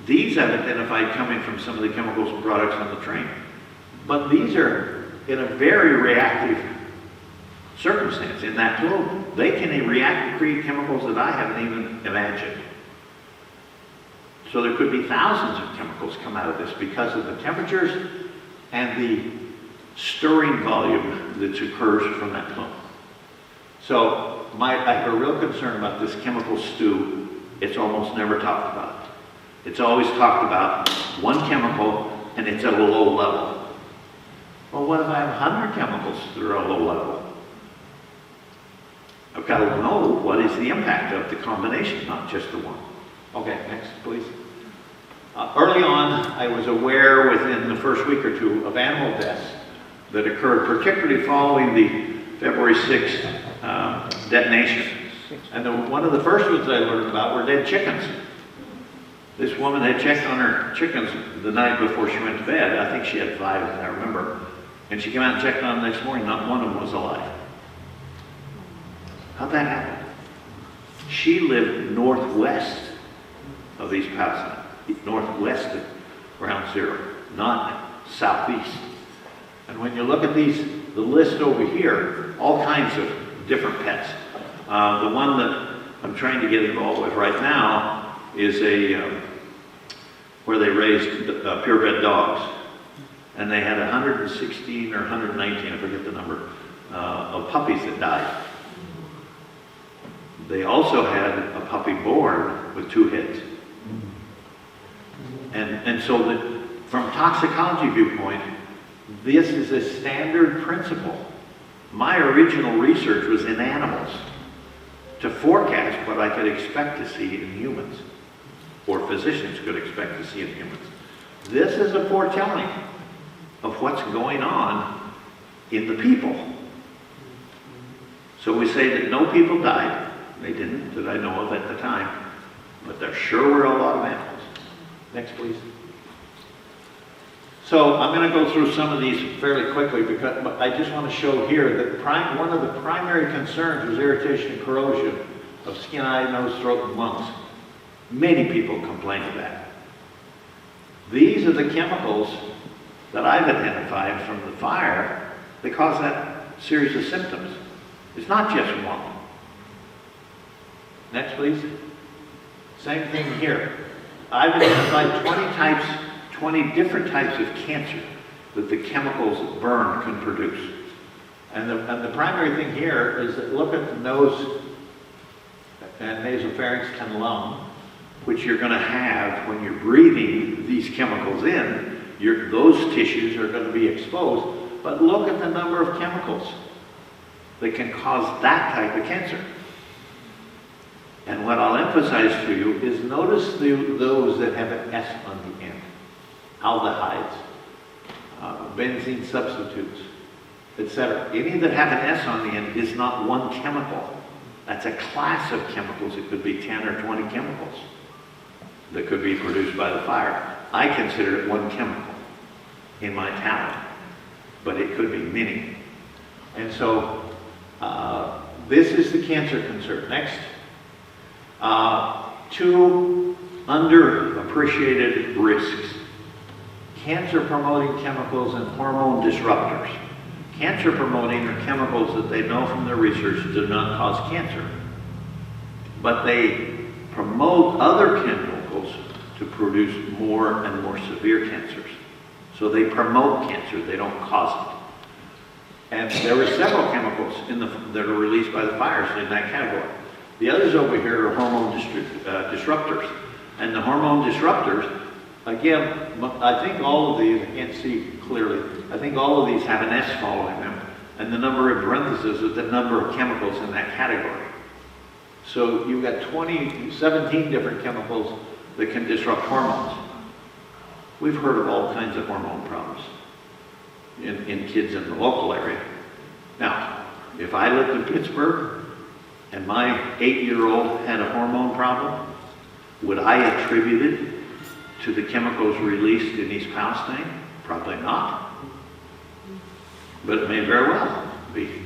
These I've identified coming from some of the chemicals and products on the train. But these are in a very reactive circumstance in that plume. They can react to create chemicals that I haven't even imagined. So there could be thousands of chemicals come out of this because of the temperatures and the stirring volume that occurs from that plume. So I have a real concern about this chemical stew. It's almost never talked about. It's always talked about one chemical and it's at a low level. Well, what if I have 100 chemicals that are at a low level? I've got to know what is the impact of the combination, not just the one. Okay, next, please. Early on, I was aware within the first week or two of animal deaths that occurred, particularly following the February 6th detonation. And one of the first ones I learned about were dead chickens. This woman had checked on her chickens the night before she went to bed. I think she had 5, as I remember. And she came out and checked on them the next morning. Not one of them was alive. How'd that happen? She lived northwest of East Palestine, northwest of ground zero, not southeast. And when you look at the list over here, all kinds of different pets. The one that I'm trying to get involved with right now is where they raised purebred dogs. And they had 116 or 119, I forget the number, of puppies that died. They also had a puppy born with 2 heads. And so from toxicology viewpoint, this is a standard principle. My original research was in animals to forecast what I could expect to see in humans, or physicians could expect to see in humans. This is a foretelling of what's going on in the people. So we say that no people died. They didn't, that I know of at the time. But there sure were a lot of animals. Next, please. So I'm going to go through some of these fairly quickly because I just want to show here that one of the primary concerns was irritation and corrosion of skin, eye, nose, throat, and lungs. Many people complain of that. These are the chemicals that I've identified from the fire that cause that series of symptoms. It's not just one. Next, please. Same thing here. I've identified 20 different types of cancer that the chemicals that burn can produce. And the primary thing here is that look at the nose and nasopharynx and lung, which you're going to have when you're breathing these chemicals in. Those tissues are going to be exposed, but look at the number of chemicals that can cause that type of cancer. And what I'll emphasize to you is notice those that have an S on the end. Aldehydes, benzene substitutes, etc. Any that have an S on the end is not one chemical. That's a class of chemicals. It could be 10 or 20 chemicals that could be produced by the fire. I consider it one chemical in my talent, but it could be many. And so this is the cancer concern. Next. Two underappreciated risks. Cancer-promoting chemicals and hormone disruptors. Cancer-promoting are chemicals that they know from their research do not cause cancer, but they promote other chemicals to produce more and more severe cancers. So they promote cancer, they don't cause it. And there were several chemicals that are released by the fires in that category. The others over here are hormone disruptors. And the hormone disruptors, again, I think all of these, I can't see clearly, I think all of these have an S following them. And the number in parentheses is the number of chemicals in that category. So you've got 17 different chemicals that can disrupt hormones. We've heard of all kinds of hormone problems in kids in the local area. Now, if I lived in Pittsburgh and my 8-year-old had a hormone problem, would I attribute it to the chemicals released in East Palestine? Probably not. But it may very well be.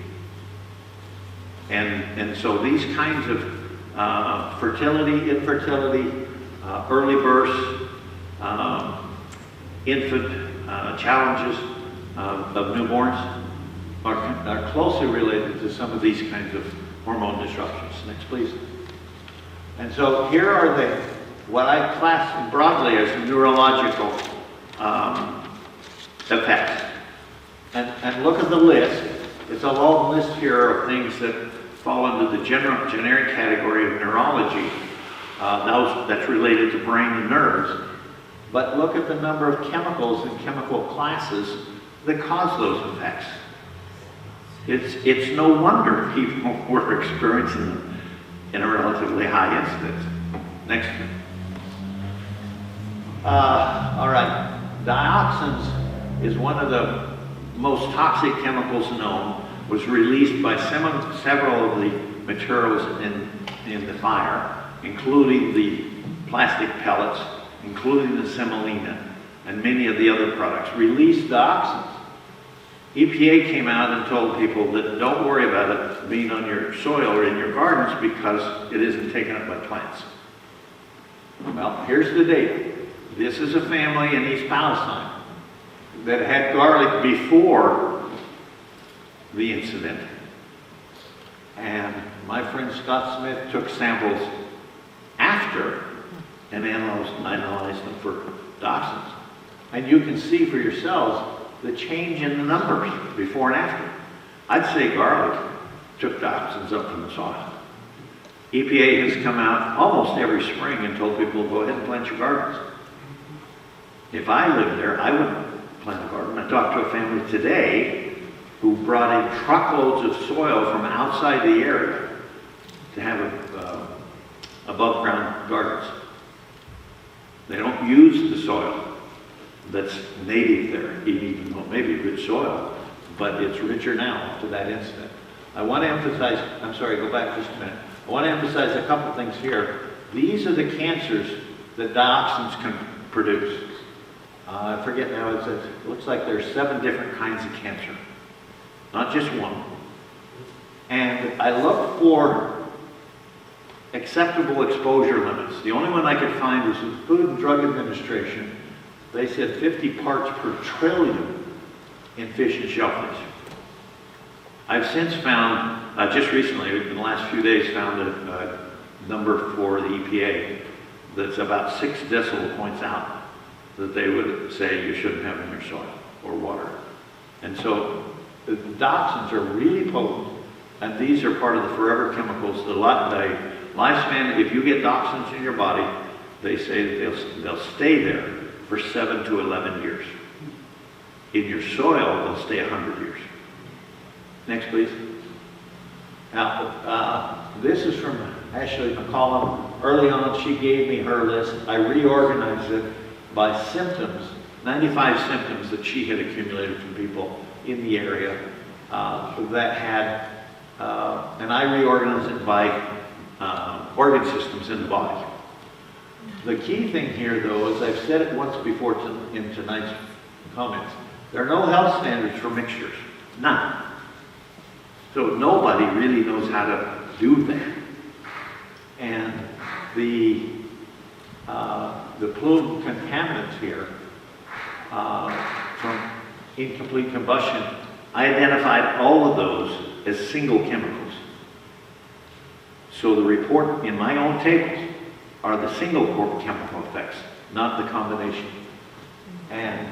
And so these kinds of fertility, infertility, early births, infant challenges of newborns are closely related to some of these kinds of hormone disruptions. Next, please. And so here are what I class broadly as neurological effects. And look at the list. It's a long list here of things that fall under the generic category of neurology. That's related to brain and nerves. But look at the number of chemicals and chemical classes that cause those effects. It's no wonder people were experiencing them in a relatively high incidence. Next. All right. Dioxins is one of the most toxic chemicals known, was released by several of the materials in the fire, including the plastic pellets, including the semolina, and many of the other products, released dioxins. EPA came out and told people that don't worry about it being on your soil or in your gardens because it isn't taken up by plants. Well, here's the data. This is a family in East Palestine that had garlic before the incident. And my friend Scott Smith took samples after and analyzed them for dioxins. And you can see for yourselves the change in the numbers before and after. I'd say garlic took dioxins up from the soil. EPA has come out almost every spring and told people, go ahead and plant your gardens. If I lived there, I wouldn't plant a garden. I talked to a family today who brought in truckloads of soil from outside the area to have above ground gardens. They don't use the soil that's native there, even though it may be rich soil, but it's richer now after that incident. I want to emphasize, I'm sorry, go back just a minute. I want to emphasize a couple things here. These are the cancers that dioxins can produce. I forget now, it looks like there's 7 different kinds of cancer, not just one. And I look for acceptable exposure limits. The only one I could find was the Food and Drug Administration. They said 50 parts per trillion in fish and shellfish. I've since found, just recently, in the last few days, found a number for the EPA that's about 6 decimal points out that they would say you shouldn't have in your soil. or water. And so the dioxins are really potent, and these are part of the forever chemicals. The lifespan, if you get dioxins in your body, they say that they'll stay there for 7 to 11 years. In your soil, they'll stay 100 years. Next, please. Now, this is from Ashley McCollum. Early on, she gave me her list. I reorganized it by symptoms, 95 symptoms that she had accumulated from people in the area that had, and I reorganized it by organ systems in the body. The key thing here, though, is I've said it once before in tonight's comments, there are no health standards for mixtures. None. So nobody really knows how to do that. And the plume contaminants here from incomplete combustion, I identified all of those as single chemicals. So the report in my own tables are the single chemical effects, not the combination. And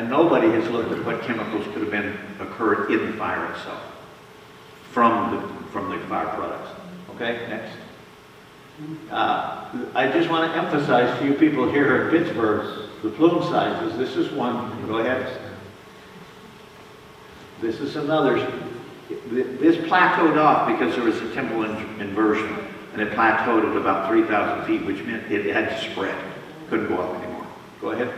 nobody has looked at what chemicals could have been occurred in the fire itself from the fire products. Okay, next. I just want to emphasize to you people here in Pittsburgh, the plume sizes. This is one. Go ahead. This is another. This plateaued off because there was a temporal inversion, and it plateaued at about 3,000 feet, which meant it had to spread. Couldn't go up anymore. Go ahead.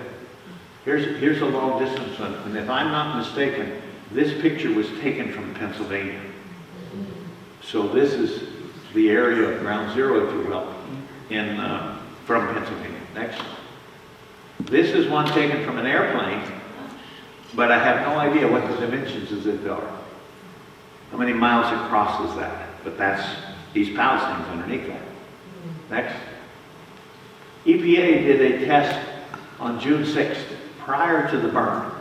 Here's a long distance one, and if I'm not mistaken, this picture was taken from Pennsylvania. So this is the area of ground zero, if you will, from Pennsylvania. Next. This is one taken from an airplane, but I have no idea what the dimensions of it are. How many miles it crosses that? But that's East Palestine's underneath that. Next. EPA did a test on June 6th, prior to the burn.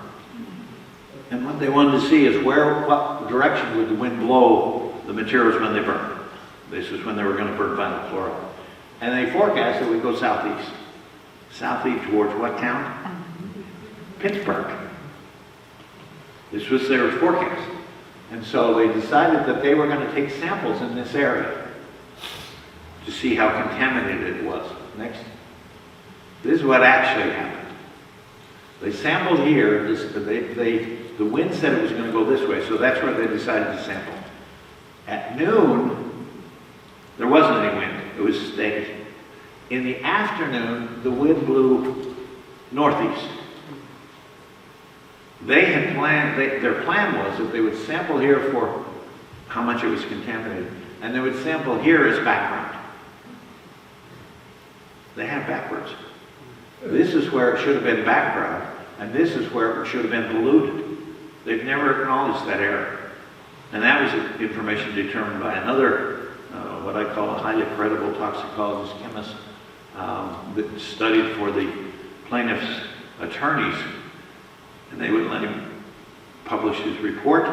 And what they wanted to see is what direction would the wind blow the materials when they burn. This is when they were going to burn vinyl chloride. And they forecast it would go southeast. Southeast towards what town? Pittsburgh. This was their forecast. And so they decided that they were going to take samples in this area to see how contaminated it was. Next. This is what actually happened. They sampled here. The wind said it was going to go this way, so that's where they decided to sample. At noon, there wasn't any wind. It was steady. In the afternoon, the wind blew northeast. They had planned, their plan was that they would sample here for how much it was contaminated, and they would sample here as background. They had backwards. This is where it should have been background, and this is where it should have been polluted. They've never acknowledged that error. And that was information determined by another, what I call a highly credible toxicologist chemist that studied for the plaintiff's attorneys, and they wouldn't let him publish his report,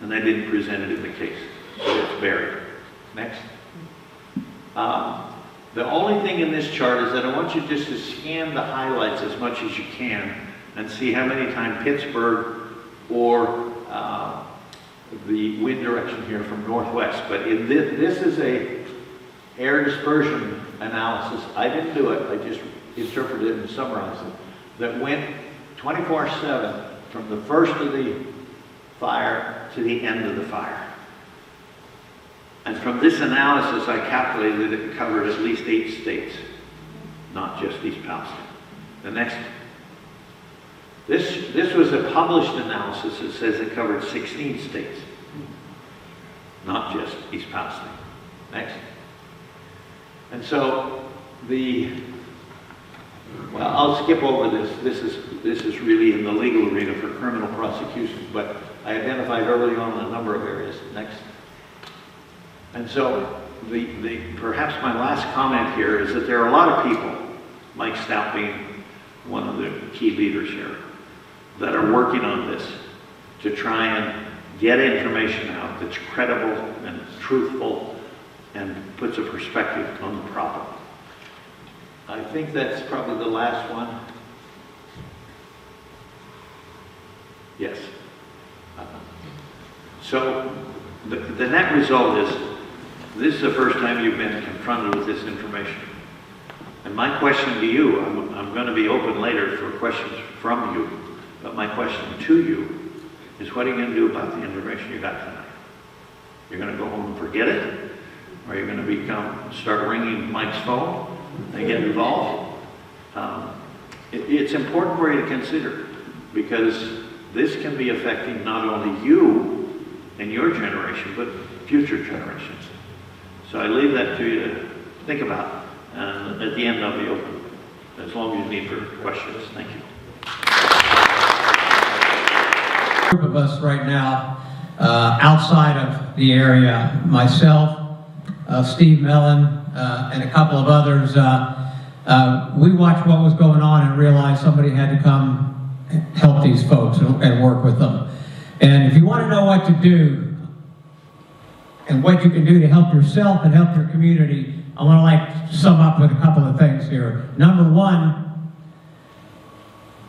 and they didn't present it in the case. So it's buried. Next. The only thing in this chart is that I want you just to scan the highlights as much as you can and see how many times Pittsburgh or the wind direction here from northwest. But in this is a air dispersion analysis. I didn't do it. I just interpreted it and summarized it. That went 24/7 from the first of the fire to the end of the fire. And from this analysis, I calculated that it covered at least 8 states, not just East Palestine. The next. This was a published analysis that says it covered 16 states, not just East Palestine. Next. And so well, I'll skip over this. This is really in the legal arena for criminal prosecutions, but I identified early on a number of areas. Next. And so perhaps my last comment here is that there are a lot of people, Mike Stout being one of the key leaders here, that are working on this to try and get information out that's credible and truthful and puts a perspective on the problem. I think that's probably the last one. Yes. So the net result is, this is the first time you've been confronted with this information. And my question to you, I'm going to be open later for questions from you, but my question to you is, what are you going to do about the information you got tonight? You're going to go home and forget it? Or you're going to start ringing Mike's phone and get involved? It's important for you to consider, because this can be affecting not only you and your generation, but future generations. So I leave that to you to think about. And at the end, I'll be open, as long as you need for questions. Thank you. Group of us right now, outside of the area, myself, Steve Mellon, and a couple of others, we watched what was going on and realized somebody had to come help these folks and work with them. And if you want to know what to do and what you can do to help yourself and help your community, I want to sum up with a couple of things here. Number one,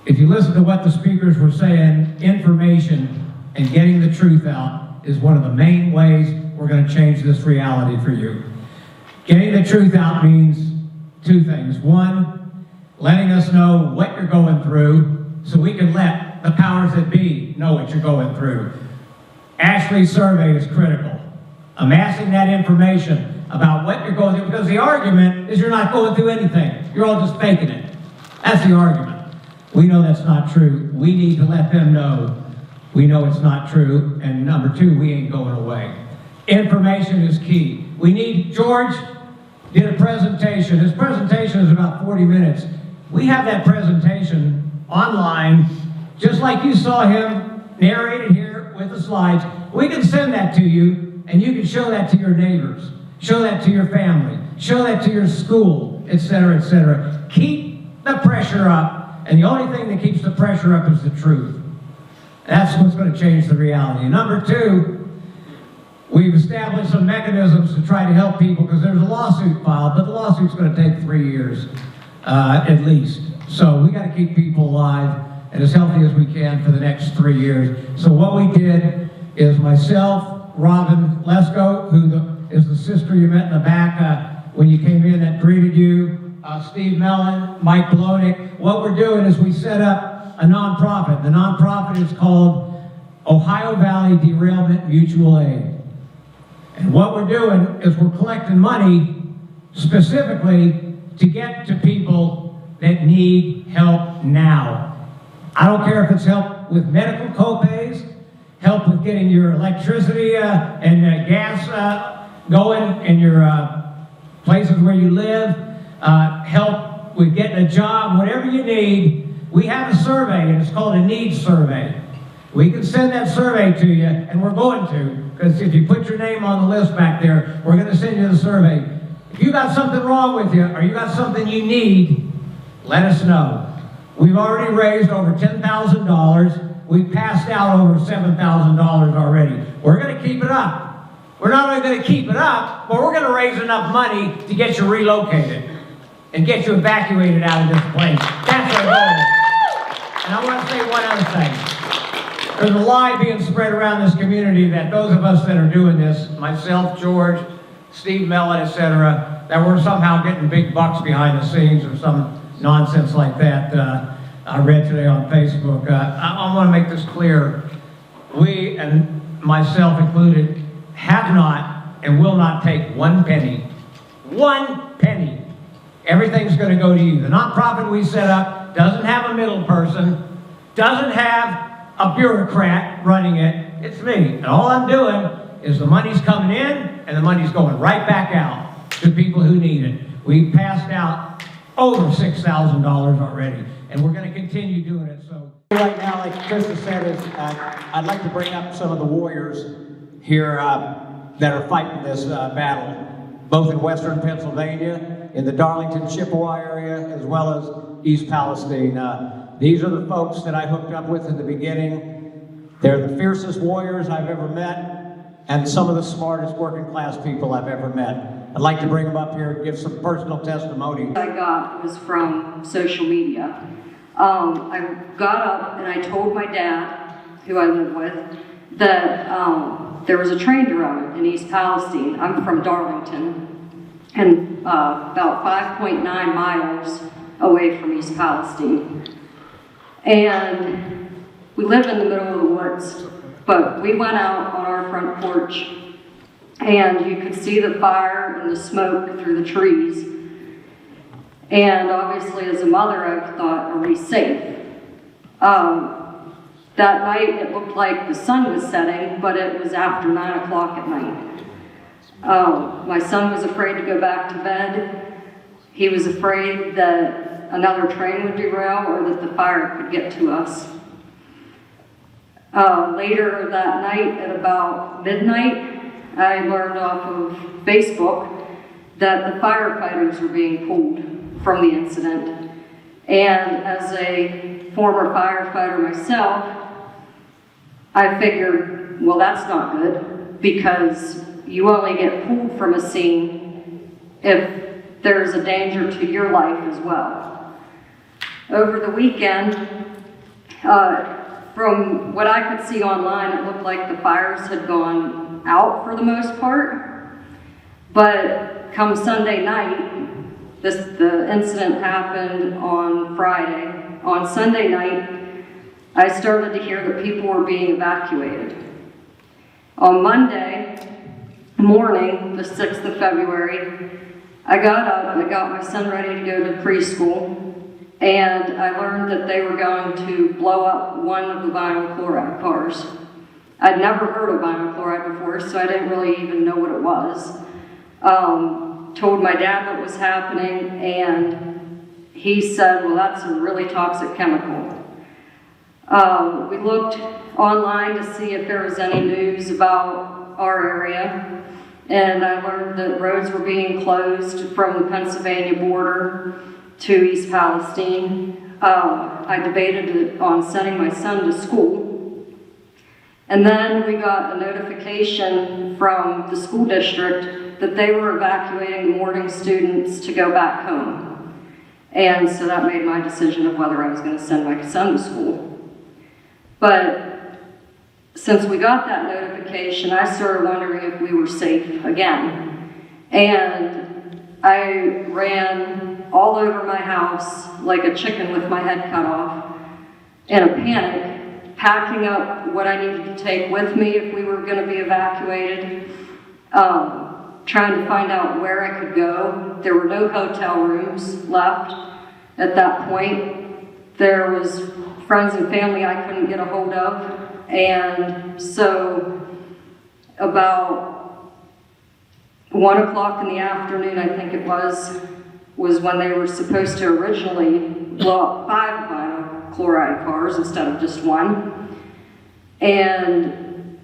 if you listen to what the speakers were saying, information and getting the truth out is one of the main ways we're going to change this reality for you. Getting the truth out means two things. One, letting us know what you're going through so we can let the powers that be know what you're going through. Ashley's survey is critical. Amassing that information about what you're going through, because the argument is you're not going through anything. You're all just faking it. That's the argument. We know that's not true. We need to let them know we know it's not true. And number two, we ain't going away. Information is key. We need, George did a presentation. His presentation is about 40 minutes. We have that presentation online, just like you saw him narrated here with the slides. We can send that to you, and you can show that to your neighbors. Show that to your family. Show that to your school, etc., etc. Keep the pressure up, and the only thing that keeps the pressure up is the truth. That's what's going to change the reality. Number two, we've established some mechanisms to try to help people, because there's a lawsuit filed, but the lawsuit's going to take 3 years, at least. So we got to keep people alive and as healthy as we can for the next 3 years. So what we did is myself, Robin Lesko, who is the sister you met in the back when you came in that greeted you, Steve Mellon, Mike Blonick. What we're doing is we set up a nonprofit. The nonprofit is called Ohio Valley Derailment Mutual Aid. And what we're doing is we're collecting money specifically to get to people that need help now. I don't care if it's help with medical copays, help with getting your electricity and gas going in your places where you live, help with getting a job, whatever you need. We have a survey, and it's called a needs survey. We can send that survey to you, and we're going to, because if you put your name on the list back there, we're going to send you the survey. If you got something wrong with you, or you got something you need, let us know. We've already raised over $10,000. We've passed out over $7,000 already. We're going to keep it up. We're not only going to keep it up, but we're going to raise enough money to get you relocated and get you evacuated out of this place. That's our goal. And I want to say one other thing. There's a lie being spread around this community that those of us that are doing this, myself, George, Steve Mellon, etc., that we're somehow getting big bucks behind the scenes or some nonsense like that. I read today on Facebook. I want to make this clear. We, and myself included, have not and will not take 1 penny. 1 penny. Everything's going to go to you. The nonprofit we set up doesn't have a middle person, doesn't have a bureaucrat running it. It's me. And all I'm doing is the money's coming in and the money's going right back out to people who need it. We've passed out over $6,000 already, and we're going to continue doing it. So right now, like Krista said, is I'd like to bring up some of the warriors here that are fighting this battle, both in western Pennsylvania, in the Darlington, Chippewa area, as well as East Palestine. These are the folks that I hooked up with in the beginning. They're the fiercest warriors I've ever met, and some of the smartest working class people I've ever met. I'd like to bring them up here and give some personal testimony. I got was from social media. I got up and I told my dad who I live with, that there was a train derailment in East Palestine. I'm from Darlington, and about 5.9 miles away from East Palestine. And we live in the middle of the woods, but we went out on our front porch, and you could see the fire and the smoke through the trees. And obviously, as a mother, I thought, are we safe? That night, it looked like the sun was setting, but it was after 9 o'clock at night. My son was afraid to go back to bed. He was afraid that another train would derail or that the fire could get to us. Later that night, at about midnight, I learned off of Facebook that the firefighters were being pulled from the incident. And as a former firefighter myself, I figured, well, that's not good, because you only get pulled from a scene if there's a danger to your life as well. Over the weekend, from what I could see online, it looked like the fires had gone out for the most part. But come Sunday night, the incident happened on Friday. On Sunday night, I started to hear that people were being evacuated. On Monday morning, the 6th of February, I got up and I got my son ready to go to preschool, and I learned that they were going to blow up one of the vinyl chloride cars. I'd never heard of vinyl chloride before, so I didn't really even know what it was. Told my dad what was happening, and he said, well, that's a really toxic chemical. We looked online to see if there was any news about our area, and I learned that roads were being closed from the Pennsylvania border to East Palestine. I debated on sending my son to school, and then we got a notification from the school district that they were evacuating the morning students to go back home. And so that made my decision of whether I was going to send my son to school. But since we got that notification, I started wondering if we were safe again. And I ran all over my house like a chicken with my head cut off in a panic, packing up what I needed to take with me if we were going to be evacuated, trying to find out where I could go. There were no hotel rooms left at that point. There was friends and family I couldn't get a hold of. And so about 1 o'clock in the afternoon, I think it was when they were supposed to originally blow up 5 vinyl chloride cars instead of just 1. And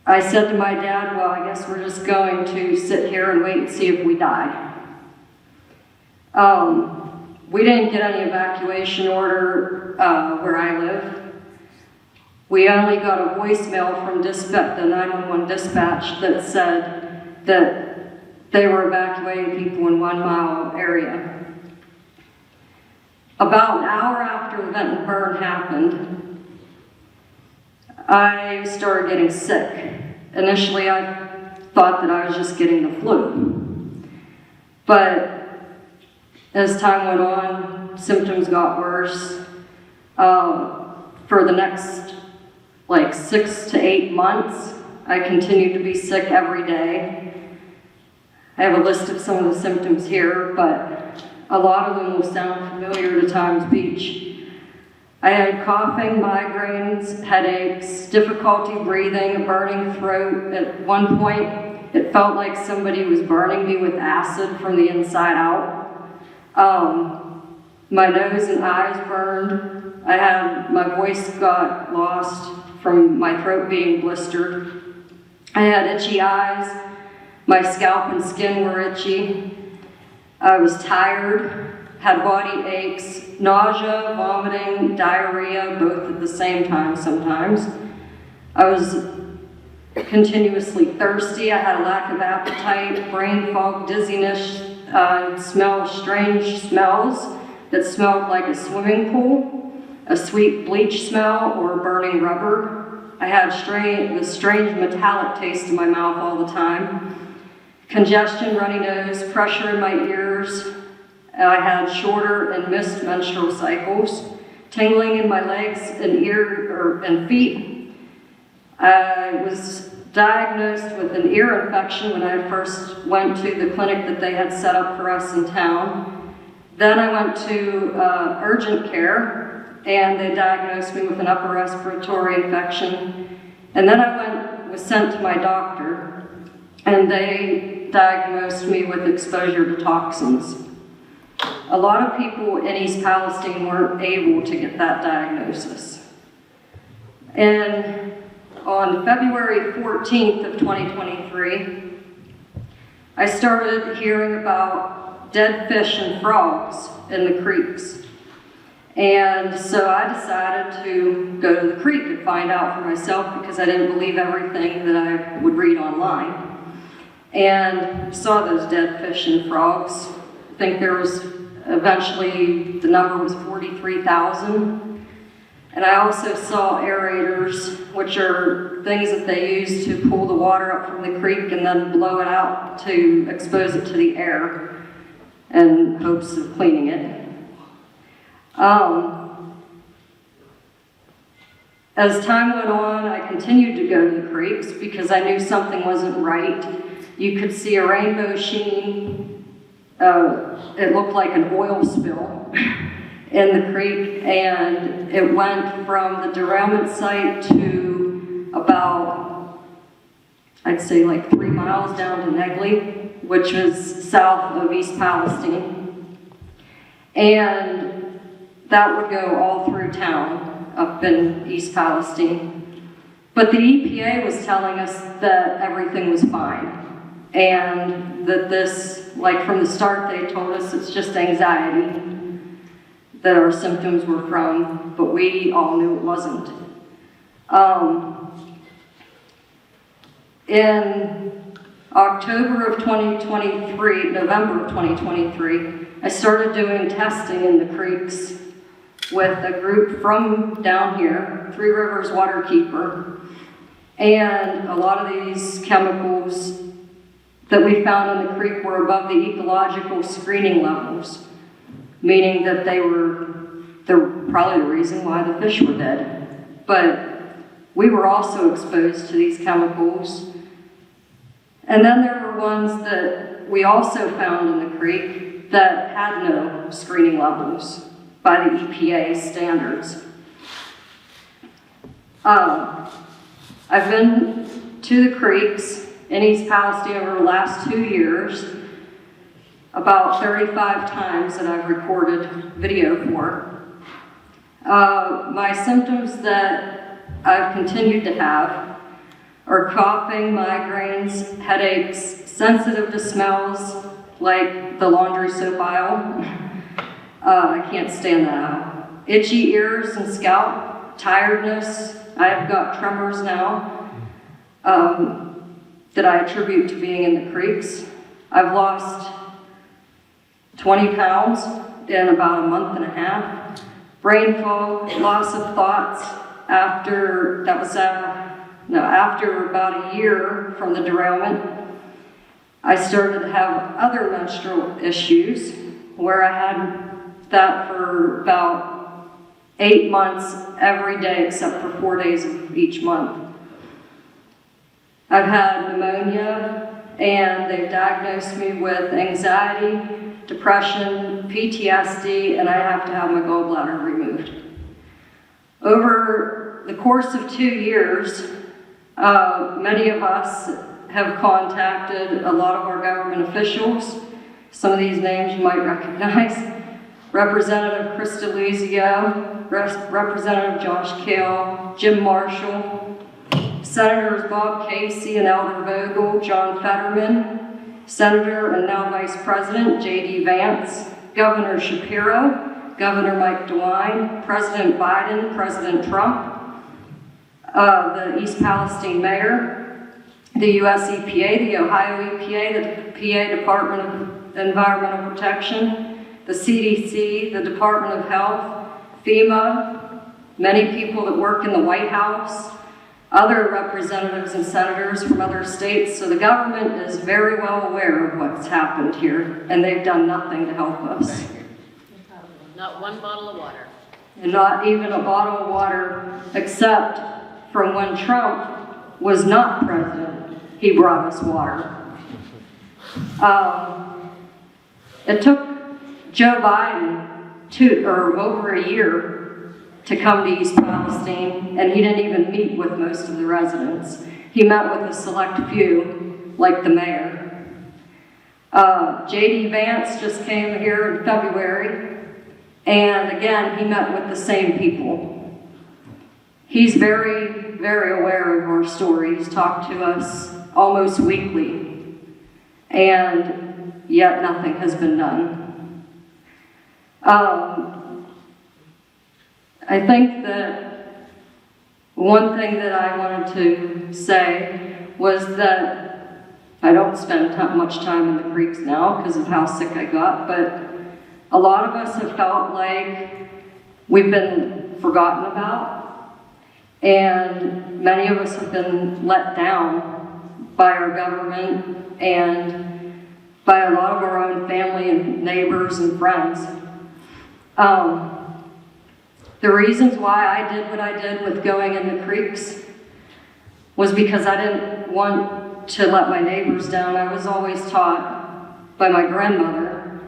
I said to my dad, well, I guess we're just going to sit here and wait and see if we die. We didn't get any evacuation order where I live. We only got a voicemail from the 911 dispatch that said that they were evacuating people in 1 mile area. About an hour after the vent and burn happened, I started getting sick. Initially, I thought that I was just getting the flu. But as time went on, symptoms got worse. For the next 6 to 8 months, I continued to be sick every day. I have a list of some of the symptoms here, but a lot of them will sound familiar to Times Beach. I had coughing, migraines, headaches, difficulty breathing, a burning throat. At one point, it felt like somebody was burning me with acid from the inside out. My nose and eyes burned. My voice got lost from my throat being blistered. I had itchy eyes. My scalp and skin were itchy. I was tired, had body aches, nausea, vomiting, diarrhea, both at the same time sometimes. I was continuously thirsty. I had a lack of appetite, brain fog, dizziness, smelled strange smells that smelled like a swimming pool. a sweet bleach smell or burning rubber. I had this strange metallic taste in my mouth all the time. Congestion, runny nose, pressure in my ears. I had shorter and missed menstrual cycles. Tingling in my legs and feet. I was diagnosed with an ear infection when I first went to the clinic that they had set up for us in town. Then I went to urgent care, and they diagnosed me with an upper respiratory infection. And then I was sent to my doctor, and they diagnosed me with exposure to toxins. A lot of people in East Palestine weren't able to get that diagnosis. And on February 14th of 2023, I started hearing about dead fish and frogs in the creeks. And so I decided to go to the creek and find out for myself because I didn't believe everything that I would read online. And saw those dead fish and frogs. I think there was eventually the number was 43,000. And I also saw aerators, which are things that they use to pull the water up from the creek and then blow it out to expose it to the air in hopes of cleaning it. As time went on, I continued to go to the creeks because I knew something wasn't right. You could see a rainbow sheen. It looked like an oil spill in the creek, and it went from the derailment site to about, I'd say like 3 miles down to Negley, which was south of East Palestine. And that would go all through town up in East Palestine. But the EPA was telling us that everything was fine. And that this, like from the start, they told us it's just anxiety that our symptoms were from, but we all knew it wasn't. In October of 2023, November of 2023, I started doing testing in the creeks with a group from down here, Three Rivers Waterkeeper, and a lot of these chemicals that we found in the creek were above the ecological screening levels, meaning that they're probably the reason why the fish were dead. But we were also exposed to these chemicals. And then there were ones that we also found in the creek that had no screening levels by the EPA standards. I've been to the creeks in East Palestine over the last 2 years, about 35 times that I've recorded video for. My symptoms that I've continued to have are coughing, migraines, headaches, sensitive to smells like the laundry soap aisle. I can't stand that out. Itchy ears and scalp, tiredness. I've got tremors now. That I attribute to being in the creeks. I've lost 20 pounds in about a month and a half. Brain fog, loss of thoughts after about a year from the derailment. I started to have other menstrual issues where I had that for about 8 months every day except for 4 days of each month. I've had pneumonia, and they've diagnosed me with anxiety, depression, PTSD, and I have to have my gallbladder removed. Over the course of 2 years, many of us have contacted a lot of our government officials. Some of these names you might recognize. Representative Krista Luzio, Representative Josh Kale, Jim Marshall, Senators Bob Casey and Elder Vogel, John Fetterman, Senator and now Vice President J.D. Vance, Governor Shapiro, Governor Mike DeWine, President Biden, President Trump, the East Palestine Mayor, the U.S. EPA, the Ohio EPA, the PA Department of Environmental Protection, the CDC, the Department of Health, FEMA, many people that work in the White House, other representatives and senators from other states, so the government is very well aware of what's happened here, and they've done nothing to help us. Not one bottle of water. And not even a bottle of water, except from when Trump was not president, he brought us water. It took Joe Biden over a year to come to East Palestine, and he didn't even meet with most of the residents. He met with a select few, like the mayor. J.D. Vance just came here in February, and again, he met with the same people. He's very, very aware of our story. He's talked to us almost weekly, and yet nothing has been done. I think that one thing that I wanted to say was that I don't spend much time in the creeks now because of how sick I got, but a lot of us have felt like we've been forgotten about, and many of us have been let down by our government and by a lot of our own family and neighbors and friends. The reasons why I did what I did with going in the creeks was because I didn't want to let my neighbors down. I was always taught by my grandmother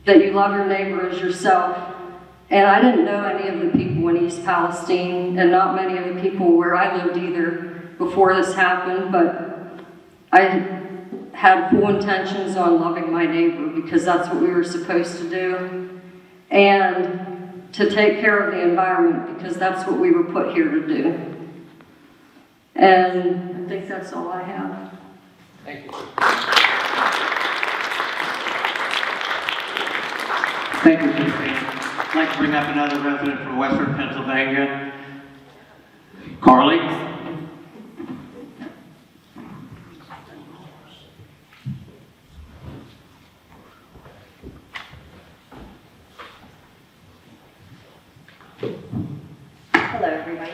that you love your neighbor as yourself. And I didn't know any of the people in East Palestine, and not many of the people where I lived either before this happened, but I had full intentions on loving my neighbor because that's what we were supposed to do. And to take care of the environment because that's what we were put here to do. And I think that's all I have. Thank you. Thank you, Tiffany. I'd like to bring up another resident from Western Pennsylvania. Carly? Hello, everybody.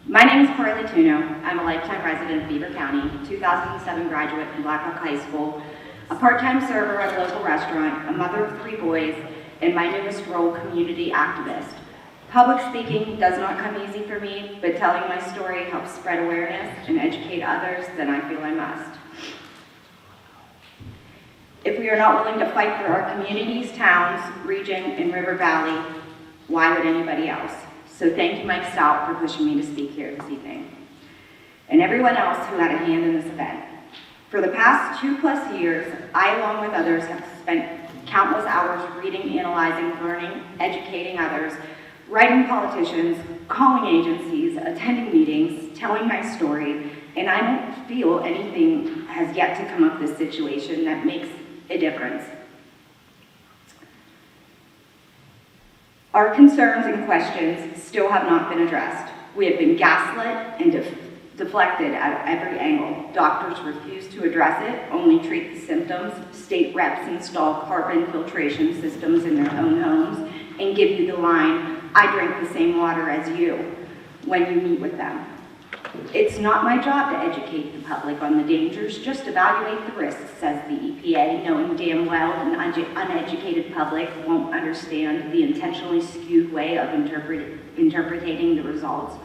My name is Carly Tuno. I'm a lifetime resident of Beaver County, 2007 graduate from Blackhawk High School, a part-time server at a local restaurant, a mother of 3 boys, and my newest role, community activist. Public speaking does not come easy for me, but telling my story helps spread awareness and educate others, then I feel I must. If we are not willing to fight for our communities, towns, region, and River Valley, why would anybody else? So thank you, Mike Stout, for pushing me to speak here this evening. And everyone else who had a hand in this event. For the past 2+ years, I, along with others, have spent countless hours reading, analyzing, learning, educating others, writing politicians, calling agencies, attending meetings, telling my story, and I don't feel anything has yet to come up this situation that makes a difference. Our concerns and questions still have not been addressed. We have been gaslit and deflected at every angle. Doctors refuse to address it, only treat the symptoms. State reps install carbon filtration systems in their own homes and give you the line, "I drink the same water as you," when you meet with them. It's not my job to educate the public on the dangers, just evaluate the risks, says the EPA, knowing damn well an uneducated public won't understand the intentionally skewed way of interpreting the results.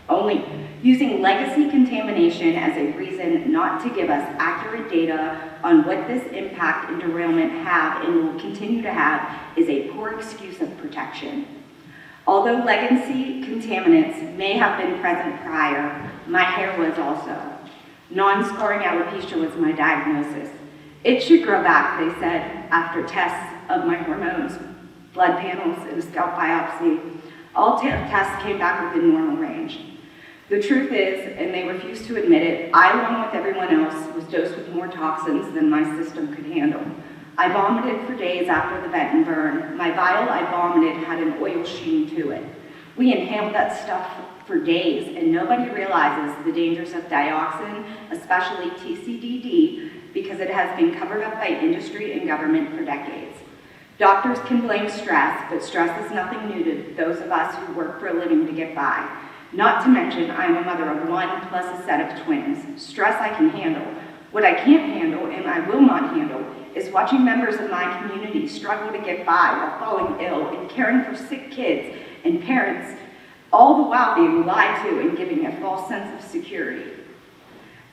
Only using legacy contamination as a reason not to give us accurate data on what this impact and derailment have and will continue to have is a poor excuse of protection. Although legacy contaminants may have been present prior, my hair was also. Non-scarring alopecia was my diagnosis. It should grow back, they said, after tests of my hormones, blood panels, and a scalp biopsy. All tests came back within normal range. The truth is, and they refuse to admit it, I, along with everyone else, was dosed with more toxins than my system could handle. I vomited for days after the vent and burn. My vial I vomited had an oil sheen to it. We inhaled that stuff for days, and nobody realizes the dangers of dioxin, especially TCDD, because it has been covered up by industry and government for decades. Doctors can blame stress, but stress is nothing new to those of us who work for a living to get by. Not to mention, I am a mother of one plus a set of twins. Stress I can handle. What I can't handle, and I will not handle, is watching members of my community struggle to get by while falling ill and caring for sick kids and parents, all the while being lied to and giving a false sense of security.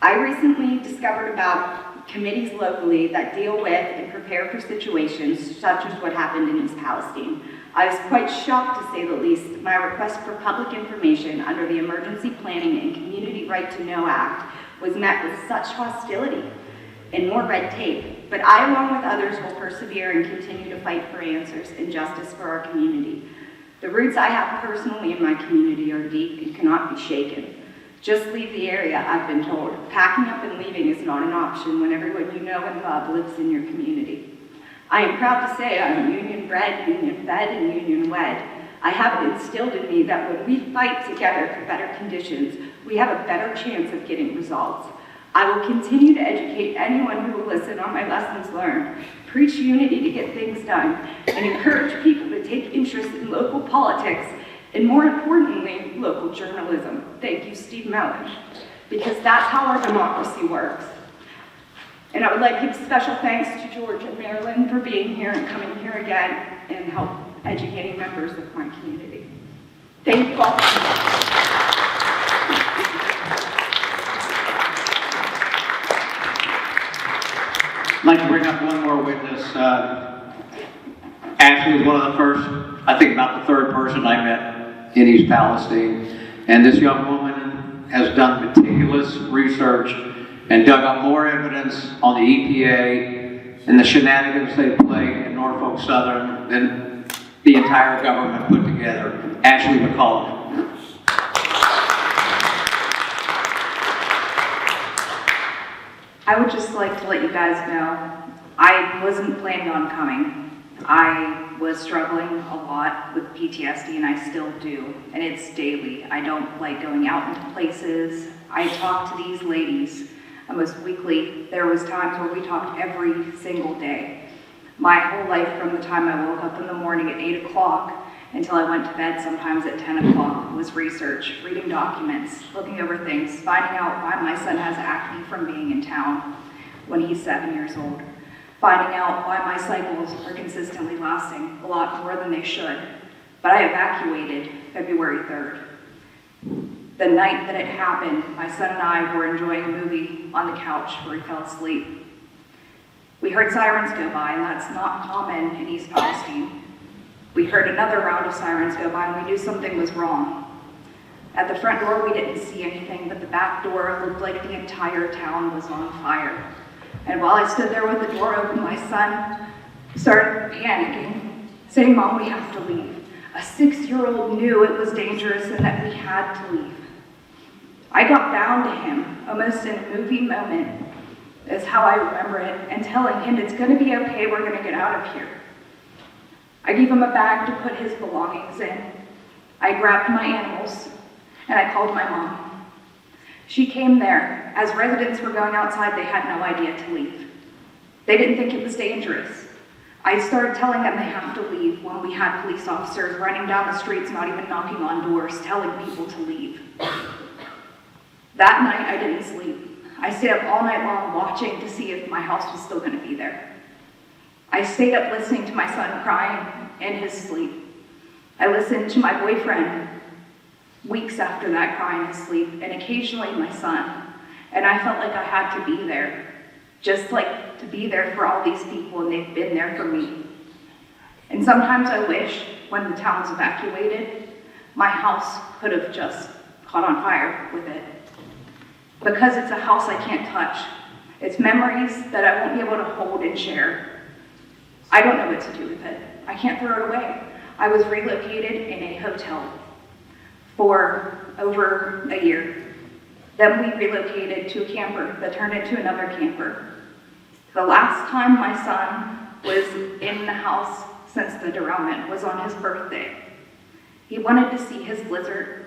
I recently discovered about committees locally that deal with and prepare for situations such as what happened in East Palestine. I was quite shocked, to say the least. My request for public information under the Emergency Planning and Community Right to Know Act was met with such hostility and more red tape. But I, along with others, will persevere and continue to fight for answers and justice for our community. The roots I have personally in my community are deep and cannot be shaken. Just leave the area, I've been told. Packing up and leaving is not an option when everyone you know and love lives in your community. I am proud to say I'm union bred, union fed, and union wed. I have it instilled in me that when we fight together for better conditions, we have a better chance of getting results. I will continue to educate anyone who will listen on my lessons learned, preach unity to get things done, and encourage people to take interest in local politics and, more importantly, local journalism. Thank you, Steve Mellon, because that's how our democracy works. And I would like to give special thanks to George and Marilyn for being here and coming here again and help educating members of my community. Thank you all. I'd like to bring up one more witness. Ashley was one of the first, I think about the third person I met in East Palestine. And this young woman has done meticulous research and dug up more evidence on the EPA and the shenanigans they play in Norfolk Southern than the entire government put together. Ashley McCullough. I would just like to let you guys know, I wasn't planning on coming. I was struggling a lot with PTSD, and I still do, and it's daily. I don't like going out into places. I talk to these ladies almost weekly. There was times where we talked every single day. My whole life, from the time I woke up in the morning at 8 o'clock until I went to bed sometimes at 10 o'clock, was research, reading documents, looking over things, finding out why my son has acne from being in town when he's 7 years old, finding out why my cycles are consistently lasting a lot more than they should. But I evacuated February 3rd. The night that it happened, my son and I were enjoying a movie on the couch where he fell asleep. We heard sirens go by, and that's not common in East Palestine. We heard another round of sirens go by, and we knew something was wrong. At the front door, we didn't see anything, but the back door looked like the entire town was on fire. And while I stood there with the door open, my son started panicking, saying, "Mom, we have to leave." A 6-year-old knew it was dangerous and that we had to leave. I got bound to him, almost in a movie moment, is how I remember it, and telling him, "It's gonna be okay, we're gonna get out of here." I gave him a bag to put his belongings in. I grabbed my animals, and I called my mom. She came there. As residents were going outside, they had no idea to leave. They didn't think it was dangerous. I started telling them they have to leave when we had police officers running down the streets, not even knocking on doors, telling people to leave. That night, I didn't sleep. I stayed up all night long watching to see if my house was still gonna be there. I stayed up listening to my son crying in his sleep. I listened to my boyfriend weeks after that crying in his sleep, and occasionally my son. And I felt like I had to be there, just like to be there for all these people, and they've been there for me. And sometimes I wish, when the town was evacuated, my house could have just caught on fire with it. Because it's a house I can't touch. It's memories that I won't be able to hold and share. I don't know what to do with it. I can't throw it away. I was relocated in a hotel for over a year. Then we relocated to a camper that turned into another camper. The last time my son was in the house since the derailment was on his birthday. He wanted to see his lizard,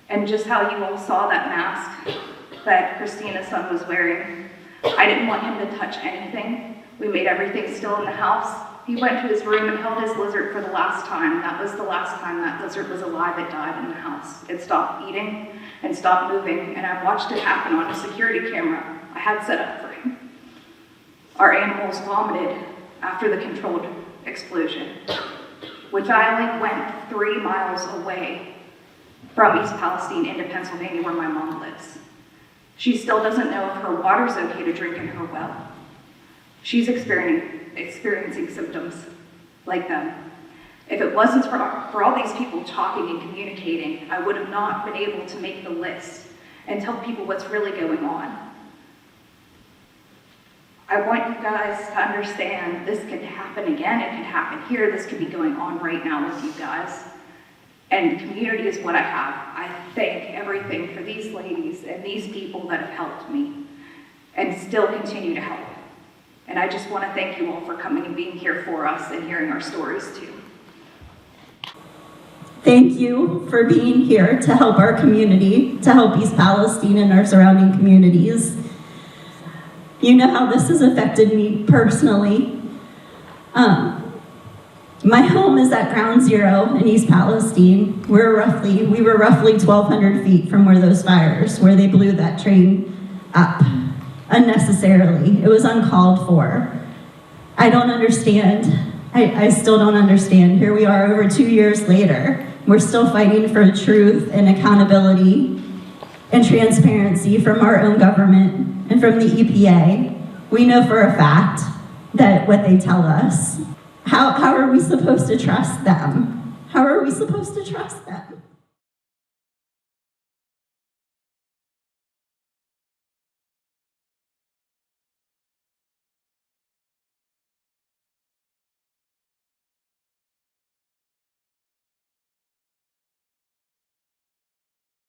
and just how you all saw that mask that Christina's son was wearing, I didn't want him to touch anything. We made everything still in the house, He went to his room and held his lizard for the last time. That was the last time that lizard was alive. It died in the house. It stopped eating and stopped moving, and I watched it happen on a security camera I had set up for him. Our animals vomited after the controlled explosion, which I only went 3 miles away from East Palestine into Pennsylvania where my mom lives. She still doesn't know if her water's okay to drink in her well. She's experiencing symptoms like them. If it wasn't for all these people talking and communicating, I would have not been able to make the list and tell people what's really going on. I want you guys to understand this could happen again, it could happen here, this could be going on right now with you guys. And community is what I have. I thank everything for these ladies and these people that have helped me and still continue to help. And I just want to thank you all for coming and being here for us and hearing our stories too. Thank you for being here to help our community, to help East Palestine and our surrounding communities. You know how this has affected me personally. My home is at Ground Zero in East Palestine. We were roughly 1,200 feet from where those fires, where they blew that train up unnecessarily. It was uncalled for. I don't understand. I still don't understand. Here we are over 2 years later. We're still fighting for truth and accountability and transparency from our own government and from the EPA. We know for a fact that what they tell us. How are we supposed to trust them? How are we supposed to trust them?